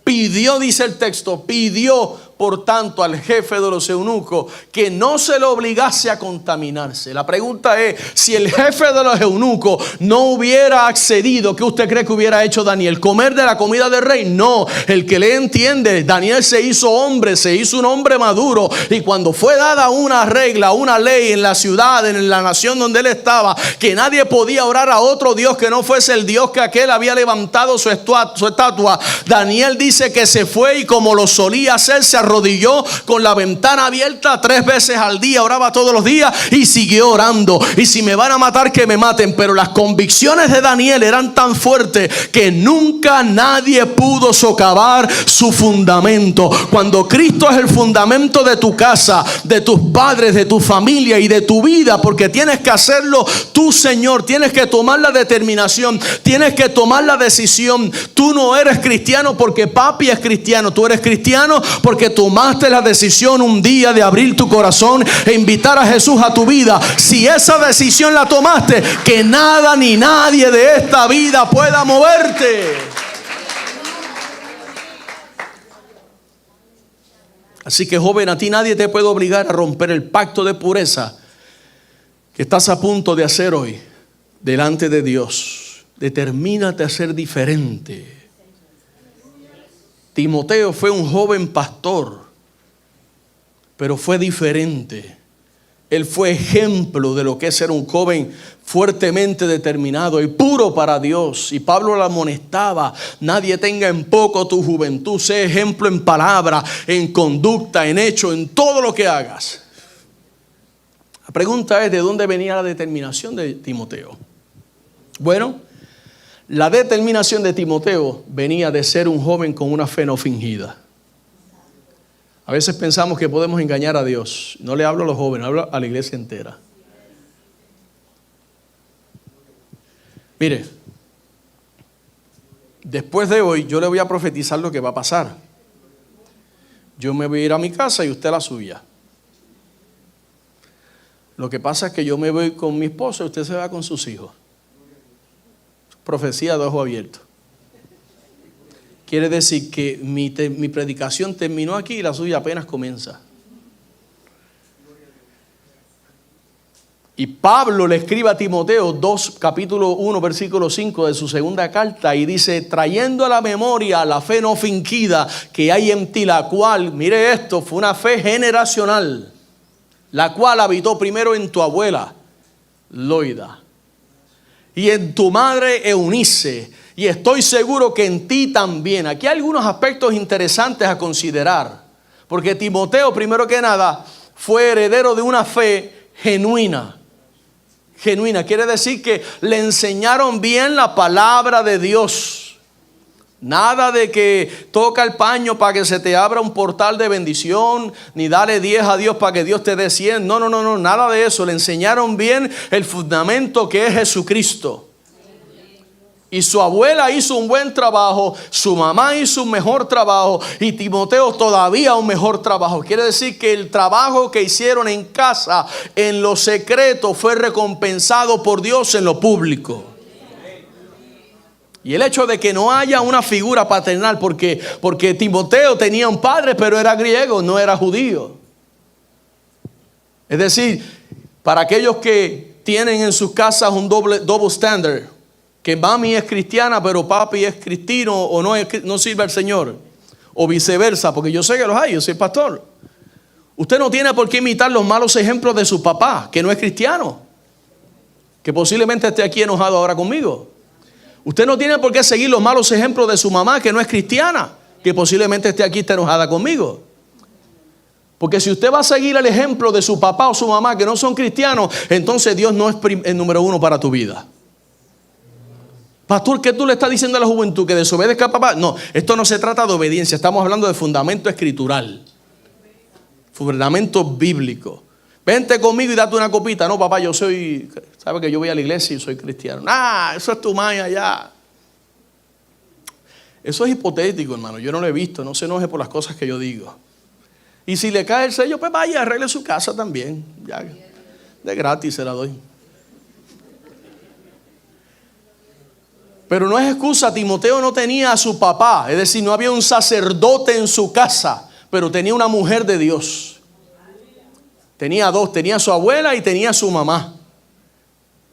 Pidió, dice el texto, pidió por tanto al jefe de los eunucos que no se le obligase a contaminarse. La pregunta es, si el jefe de los eunucos no hubiera accedido, ¿qué usted cree que hubiera hecho Daniel? ¿Comer de la comida del rey? No, el que le entiende, Daniel se hizo hombre, se hizo un hombre maduro, y cuando fue dada una regla, una ley en la ciudad, en la nación donde él estaba, que nadie podía orar a otro Dios que no fuese el Dios que aquel había levantado su estatua, Daniel dice que se fue y como lo solía hacer, se arrodilló con la ventana abierta 3 veces al día, oraba todos los días y siguió orando. Y si me van a matar, que me maten. Pero las convicciones de Daniel eran tan fuertes que nunca nadie pudo socavar su fundamento. Cuando Cristo es el fundamento de tu casa, de tus padres, de tu familia y de tu vida, porque tienes que hacerlo tú, Señor, tienes que tomar la determinación, tienes que tomar la decisión. Tú no eres cristiano porque papi es cristiano, tú eres cristiano porque tomaste la decisión un día de abrir tu corazón e invitar a Jesús a tu vida. Si esa decisión la tomaste, que nada ni nadie de esta vida pueda moverte. Así que, joven, a ti nadie te puede obligar a romper el pacto de pureza que estás a punto de hacer hoy delante de Dios. Determínate a ser diferente. Timoteo fue un joven pastor, pero fue diferente. Él fue ejemplo de lo que es ser un joven fuertemente determinado y puro para Dios. Y Pablo le amonestaba: nadie tenga en poco tu juventud, sé ejemplo en palabra, en conducta, en hecho, en todo lo que hagas. La pregunta es, ¿de dónde venía la determinación de Timoteo? Bueno, la determinación de Timoteo venía de ser un joven con una fe no fingida. A veces pensamos que podemos engañar a Dios. No le hablo a los jóvenes, hablo a la iglesia entera. Mire, después de hoy yo le voy a profetizar lo que va a pasar. Yo me voy a ir a mi casa y usted a la suya. Lo que pasa es que yo me voy con mi esposa y usted se va con sus hijos. Profecía de ojo abierto. Quiere decir que mi predicación terminó aquí y la suya apenas comienza. Y Pablo le escribe a Timoteo capítulo 1, versículo 5 de su segunda carta, y dice: trayendo a la memoria la fe no fingida que hay en ti, la cual, mire esto, fue una fe generacional, la cual habitó primero en tu abuela Loida y en tu madre Eunice, y estoy seguro que en ti también. Aquí hay algunos aspectos interesantes a considerar, porque Timoteo, primero que nada, fue heredero de una fe genuina. genuina. Quiere decir que le enseñaron bien la palabra de Dios. Nada de que toca el paño para que se te abra un portal de bendición, ni dale 10 a Dios para que Dios te dé 100. No, nada de eso. Le enseñaron bien el fundamento que es Jesucristo. Y su abuela hizo un buen trabajo, su mamá hizo un mejor trabajo y Timoteo todavía un mejor trabajo. Quiere decir que el trabajo que hicieron en casa, en lo secreto, fue recompensado por Dios en lo público. Y el hecho de que no haya una figura paternal, porque Timoteo tenía un padre, pero era griego, no era judío. Es decir, para aquellos que tienen en sus casas un double standard, que mami es cristiana, pero papi es cristino o no sirve al Señor, o viceversa, porque yo sé que los hay, yo soy pastor. Usted no tiene por qué imitar los malos ejemplos de su papá, que no es cristiano, que posiblemente esté aquí enojado ahora conmigo. Usted no tiene por qué seguir los malos ejemplos de su mamá, que no es cristiana, que posiblemente esté aquí enojada conmigo. Porque si usted va a seguir el ejemplo de su papá o su mamá, que no son cristianos, entonces Dios no es el número uno para tu vida. Pastor, ¿qué tú le estás diciendo a la juventud? ¿Que desobedezca a papá? No, esto no se trata de obediencia. Estamos hablando de fundamento escritural, fundamento bíblico. Vente conmigo y date una copita. No, papá, yo soy, sabe que yo voy a la iglesia y soy cristiano. Eso es tu maña ya. Eso es hipotético, hermano. Yo no lo he visto. No se enoje por las cosas que yo digo. Y si le cae el sello, pues vaya, arregle su casa también. Ya, de gratis se la doy. Pero no es excusa. Timoteo no tenía a su papá. Es decir, no había un sacerdote en su casa, pero tenía una mujer de Dios. Tenía dos, tenía a su abuela y tenía a su mamá.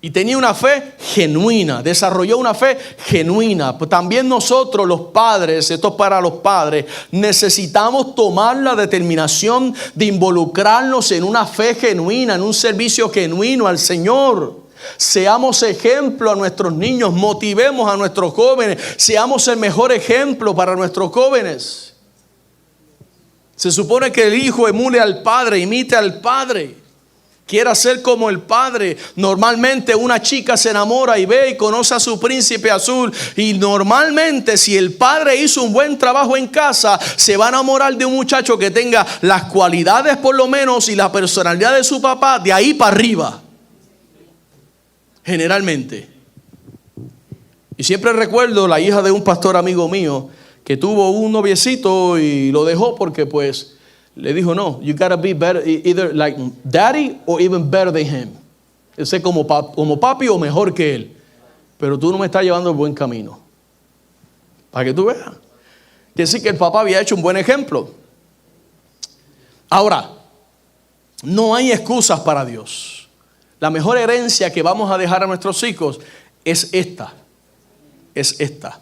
Y tenía una fe genuina, desarrolló una fe genuina. Pues también nosotros los padres, esto es para los padres, necesitamos tomar la determinación de involucrarnos en una fe genuina, en un servicio genuino al Señor. Seamos ejemplo a nuestros niños, motivemos a nuestros jóvenes, seamos el mejor ejemplo para nuestros jóvenes. Se supone que el hijo emule al padre, imite al padre, quiera ser como el padre. Normalmente una chica se enamora y ve y conoce a su príncipe azul. Y normalmente si el padre hizo un buen trabajo en casa, se va a enamorar de un muchacho que tenga las cualidades por lo menos y la personalidad de su papá, de ahí para arriba. Generalmente. Y siempre recuerdo la hija de un pastor amigo mío, que tuvo un noviecito y lo dejó porque pues le dijo no, you gotta be better, either like daddy or even better than him. Ese como papi o mejor que él. Pero tú no me estás llevando el buen camino. Para que tú veas. Quiere decir que el papá había hecho un buen ejemplo. Ahora, no hay excusas para Dios. La mejor herencia que vamos a dejar a nuestros hijos es esta. Es esta.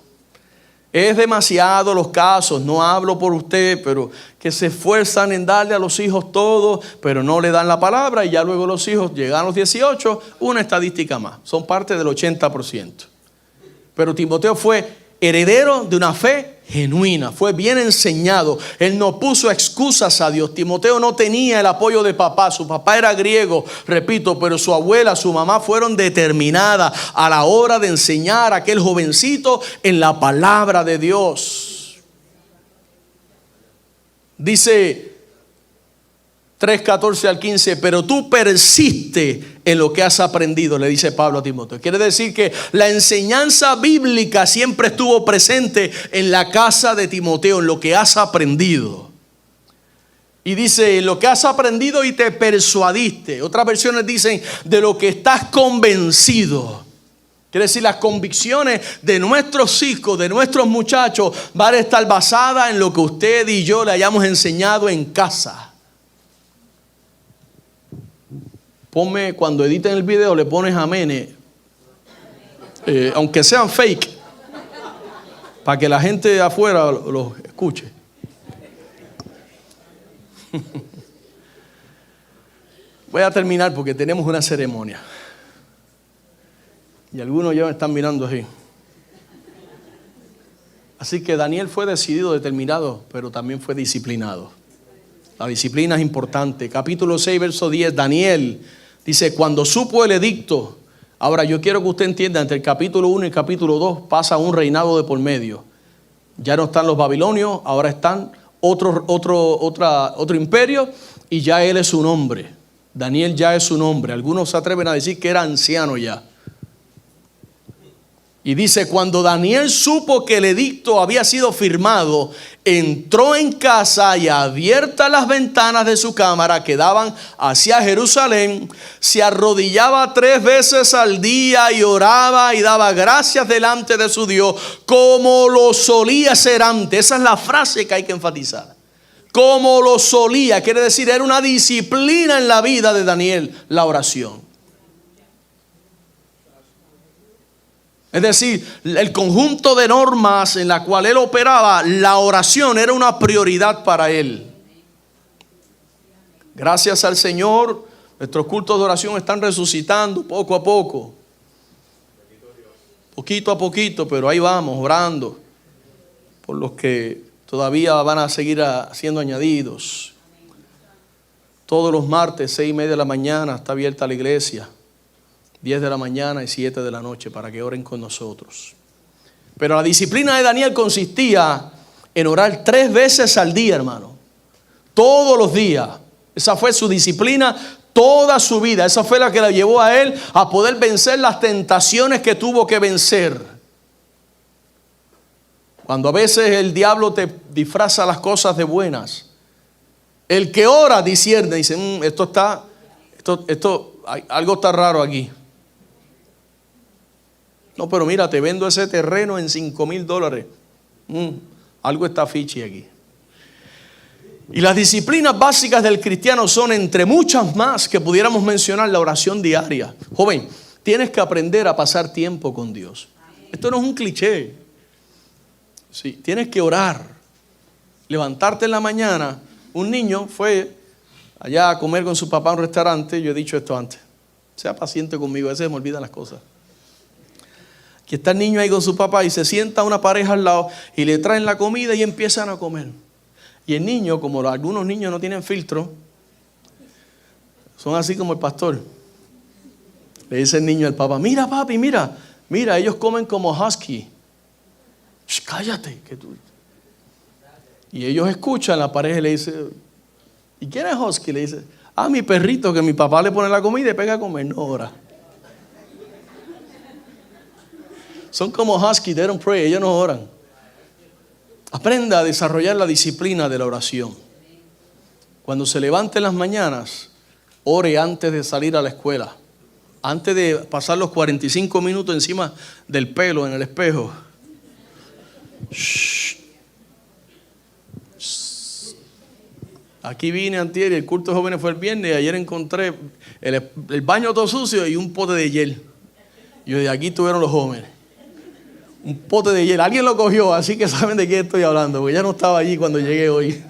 Es demasiado los casos, no hablo por usted, pero que se esfuerzan en darle a los hijos todo, pero no le dan la palabra y ya luego los hijos llegan a los 18, una estadística más, son parte del 80%. Pero Timoteo fue heredero de una fe genuina, fue bien enseñado, él no puso excusas a Dios. Timoteo no tenía el apoyo de papá, su papá era griego, repito, pero su abuela, su mamá fueron determinadas a la hora de enseñar a aquel jovencito en la palabra de Dios. Dice 3:14 al 15, pero tú persiste en lo que has aprendido, le dice Pablo a Timoteo. Quiere decir que la enseñanza bíblica siempre estuvo presente en la casa de Timoteo, en lo que has aprendido. Y dice, en lo que has aprendido y te persuadiste. Otras versiones dicen, de lo que estás convencido. Quiere decir, las convicciones de nuestros hijos, de nuestros muchachos, van a estar basadas en lo que usted y yo le hayamos enseñado en casa. Ponme, cuando editen el video, le pones amén, aunque sean fake, para que la gente de afuera los escuche. Voy a terminar porque tenemos una ceremonia. Y algunos ya me están mirando así. Así que Daniel fue decidido, determinado, pero también fue disciplinado. La disciplina es importante. Capítulo 6, verso 10, Daniel dice, cuando supo el edicto Ahora, yo quiero que usted entienda, entre el capítulo 1 y el capítulo 2 pasa un reinado de por medio. Ya no están los babilonios, ahora están otro imperio, y ya él es un hombre. Daniel ya es un hombre. Algunos se atreven a decir que era anciano ya. Y dice, cuando Daniel supo que el edicto había sido firmado, entró en casa y abiertas las ventanas de su cámara que daban hacia Jerusalén, se arrodillaba 3 veces al día y oraba y daba gracias delante de su Dios, como lo solía hacer antes. Esa es la frase que hay que enfatizar. Como lo solía, quiere decir, era una disciplina en la vida de Daniel, la oración. Es decir, el conjunto de normas en la cual él operaba, la oración era una prioridad para él. Gracias al Señor, nuestros cultos de oración están resucitando poco a poco. Poquito a poquito, pero ahí vamos, orando por los que todavía van a seguir siendo añadidos. Todos los martes, 6:30 de la mañana, está abierta la iglesia. 10 de la mañana y 7 de la noche para que oren con nosotros. Pero la disciplina de Daniel consistía en orar 3 veces al día, hermano. Todos los días. Esa fue su disciplina toda su vida. Esa fue la que la llevó a él a poder vencer las tentaciones que tuvo que vencer. Cuando a veces el diablo te disfraza las cosas de buenas, el que ora discierne, dice, algo está raro aquí. No, pero mira, te vendo ese terreno en $5,000. Algo está fichi aquí. Y las disciplinas básicas del cristiano son, entre muchas más que pudiéramos mencionar, la oración diaria. Joven, tienes que aprender a pasar tiempo con Dios. Esto no es un cliché. Sí, tienes que orar. Levantarte en la mañana. Un niño fue allá a comer con su papá a un restaurante. Yo he dicho esto antes. Sea paciente conmigo, a veces me olvidan las cosas. Que está el niño ahí con su papá y se sienta una pareja al lado y le traen la comida y empiezan a comer. Y el niño, como algunos niños no tienen filtro, son así como el pastor. Le dice el niño al papá, mira papi, mira, ellos comen como husky. Shh, cállate. Y ellos escuchan, la pareja le dice, ¿y quién es husky? Le dice, mi perrito que mi papá le pone la comida y pega a comer, no ora. Son como husky, they don't pray, ellos no oran. Aprenda a desarrollar la disciplina de la oración. Cuando se levante en las mañanas, ore antes de salir a la escuela. Antes de pasar los 45 minutos encima del pelo en el espejo. Shh. Aquí vine antier y el culto de jóvenes fue el viernes y ayer encontré el baño todo sucio y un pote de hiel. Y yo de aquí tuvieron los jóvenes. Un pote de hiel. Alguien lo cogió, así que saben de qué estoy hablando, porque ya no estaba allí cuando llegué hoy.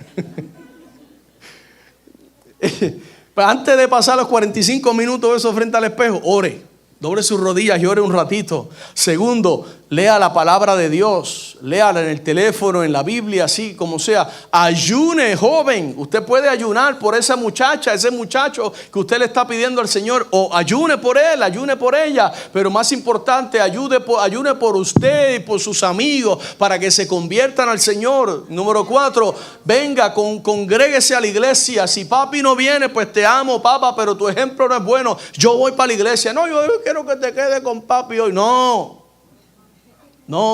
Pues antes de pasar los 45 minutos eso frente al espejo, ore. Doble sus rodillas y ore un ratito. Segundo, lea la palabra de Dios. Léala en el teléfono, en la Biblia, así como sea. Ayune, joven. Usted puede ayunar por esa muchacha, ese muchacho que usted le está pidiendo al Señor. O ayune por él, ayune por ella. Pero más importante, ayune por usted y por sus amigos para que se conviertan al Señor. Número 4, venga, congréguese a la iglesia. Si papi no viene, pues te amo, papá, pero tu ejemplo no es bueno. Yo voy para la iglesia. No, yo quiero que te quede con papi hoy. No,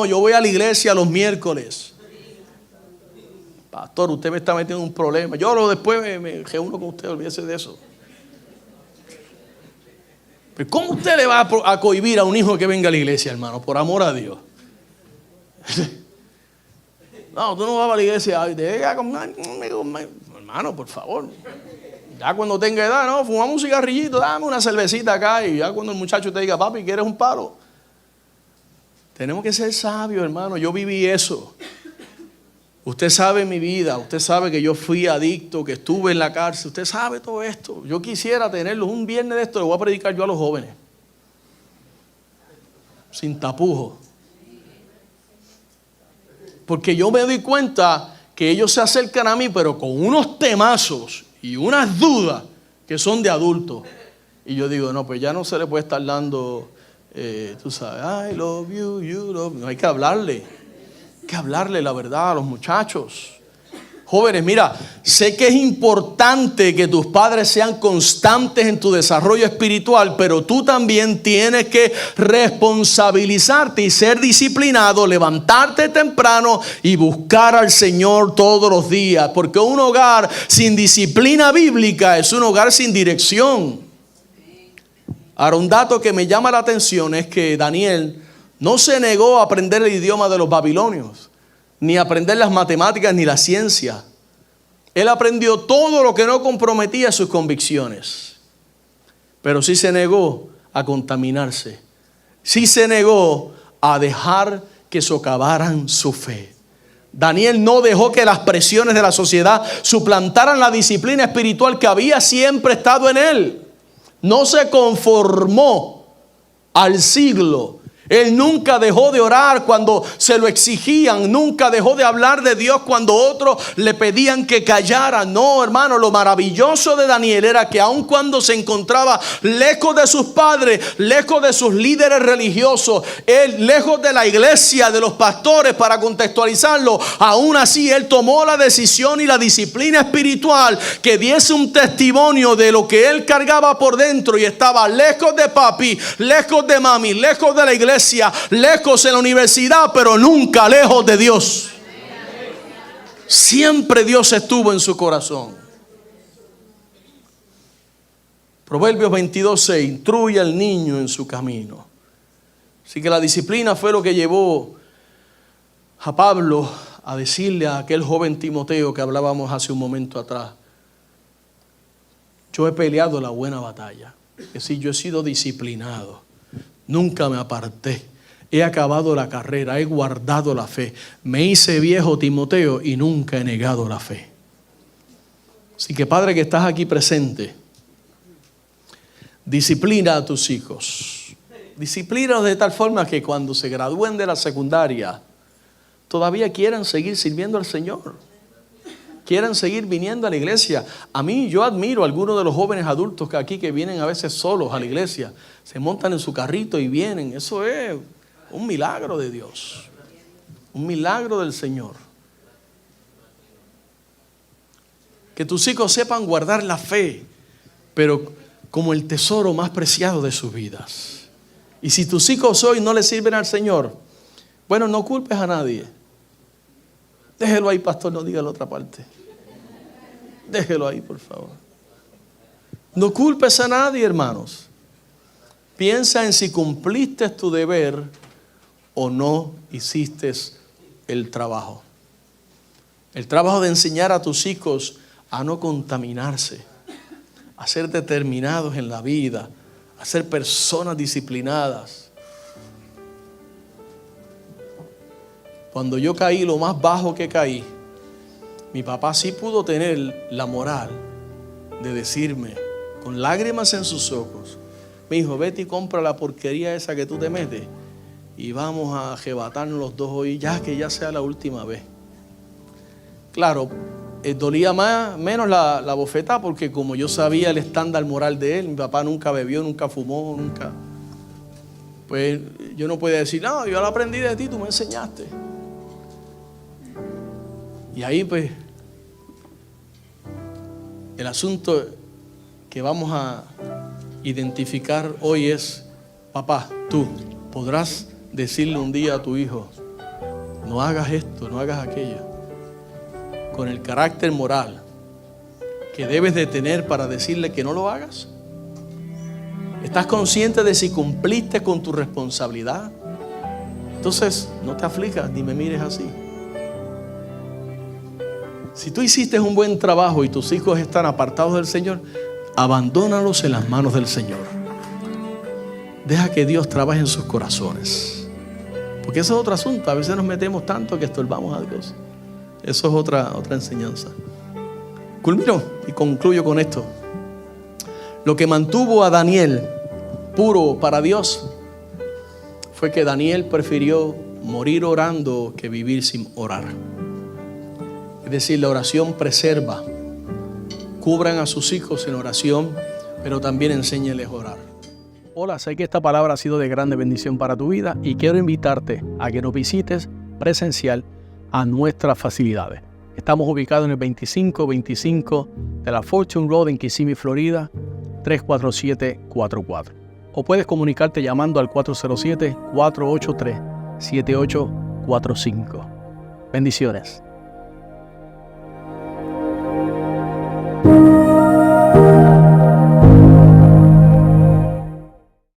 yo voy a la iglesia los miércoles. Pastor, usted me está metiendo en un problema. Yo después me reúno con usted, olvídese de eso. Pero ¿cómo usted le va a cohibir a un hijo que venga a la iglesia, hermano? Por amor a Dios. No, tú no vas a la iglesia. Hermano, por favor. Ya cuando tenga edad, no, fumamos un cigarrillito, dame una cervecita acá. Y ya cuando el muchacho te diga, papi, ¿quieres un palo? Tenemos que ser sabios, hermano. Yo viví eso. Usted sabe mi vida. Usted sabe que yo fui adicto, que estuve en la cárcel. Usted sabe todo esto. Yo quisiera tenerlo. Un viernes de esto le voy a predicar yo a los jóvenes. Sin tapujos. Porque yo me doy cuenta que ellos se acercan a mí, pero con unos temazos y unas dudas que son de adultos. Y yo digo, no, pues ya no se le puede estar dando Tú sabes, I love you, you love me. No, hay que hablarle la verdad a los muchachos. Jóvenes, mira, sé que es importante que tus padres sean constantes en tu desarrollo espiritual, pero tú también tienes que responsabilizarte y ser disciplinado, levantarte temprano y buscar al Señor todos los días, porque un hogar sin disciplina bíblica es un hogar sin dirección. Ahora, un dato que me llama la atención es que Daniel no se negó a aprender el idioma de los babilonios, ni a aprender las matemáticas ni la ciencia. Él aprendió todo lo que no comprometía sus convicciones, pero sí se negó a contaminarse, sí se negó a dejar que socavaran su fe. Daniel no dejó que las presiones de la sociedad suplantaran la disciplina espiritual que había siempre estado en él. No se conformó al siglo. Él nunca dejó de orar cuando se lo exigían. Nunca dejó de hablar de Dios cuando otros le pedían que callara. No, hermano, lo maravilloso de Daniel era que aun cuando se encontraba lejos de sus padres, lejos de sus líderes religiosos, él lejos de la iglesia, de los pastores, para contextualizarlo, aún así él tomó la decisión y la disciplina espiritual que diese un testimonio de lo que él cargaba por dentro, y estaba lejos de papi, lejos de mami, lejos de la iglesia, lejos en la universidad, pero nunca lejos de Dios. Siempre Dios estuvo en su corazón. Proverbios 22:6: instruye al niño en su camino. Así que la disciplina fue lo que llevó a Pablo a decirle a aquel joven Timoteo que hablábamos hace un momento atrás: yo he peleado la buena batalla. Es decir, yo he sido disciplinado. Nunca me aparté. He acabado la carrera, he guardado la fe. Me hice viejo, Timoteo, y nunca he negado la fe. Así que, padre que estás aquí presente, disciplina a tus hijos. Disciplínalos de tal forma que cuando se gradúen de la secundaria todavía quieran seguir sirviendo al Señor, quieran seguir viniendo a la iglesia. A mí, yo admiro a algunos de los jóvenes adultos que aquí, que vienen a veces solos a la iglesia, se montan en su carrito y vienen. Eso es un milagro de Dios, un milagro del Señor. Que tus hijos sepan guardar la fe, pero como el tesoro más preciado de sus vidas. Y si tus hijos hoy no le sirven al Señor, bueno, no culpes a nadie. Déjelo ahí, pastor, no diga la otra parte. Déjelo ahí, por favor. No culpes a nadie, hermanos. Piensa en si cumpliste tu deber o no hiciste el trabajo. El trabajo de enseñar a tus hijos a no contaminarse, a ser determinados en la vida, a ser personas disciplinadas. Cuando yo caí lo más bajo que caí, mi papá sí pudo tener la moral de decirme, con lágrimas en sus ojos: mi hijo, vete y compra la porquería esa que tú te metes y vamos a arrebatarnos los dos hoy, ya que ya sea la última vez. Claro, dolía menos la bofetada, porque como yo sabía el estándar moral de él, mi papá nunca bebió, nunca fumó, nunca. Pues yo no podía decir, no, yo lo aprendí de ti, tú me enseñaste. Y ahí pues el asunto que vamos a identificar hoy es: papá, tú podrás decirle un día a tu hijo, no hagas esto, no hagas aquello, con el carácter moral que debes de tener para decirle que no lo hagas. ¿Estás consciente de si cumpliste con tu responsabilidad? Entonces no te aflijas ni me mires así. Si tú hiciste un buen trabajo y tus hijos están apartados del Señor, abandónalos en las manos del Señor. Deja que Dios trabaje en sus corazones, porque eso es otro asunto. A veces nos metemos tanto que estorbamos a Dios. Eso es otra enseñanza. Culmino y concluyo con esto. Lo que mantuvo a Daniel puro para Dios fue que Daniel prefirió morir orando que vivir sin orar. Es decir, la oración preserva. Cubran a sus hijos en oración, pero también enséñenles a orar. Hola, sé que esta palabra ha sido de grande bendición para tu vida y quiero invitarte a que nos visites presencial a nuestras facilidades. Estamos ubicados en el 2525 de la Fortune Road en Kissimmee, Florida, 34744. O puedes comunicarte llamando al 407-483-7845. Bendiciones.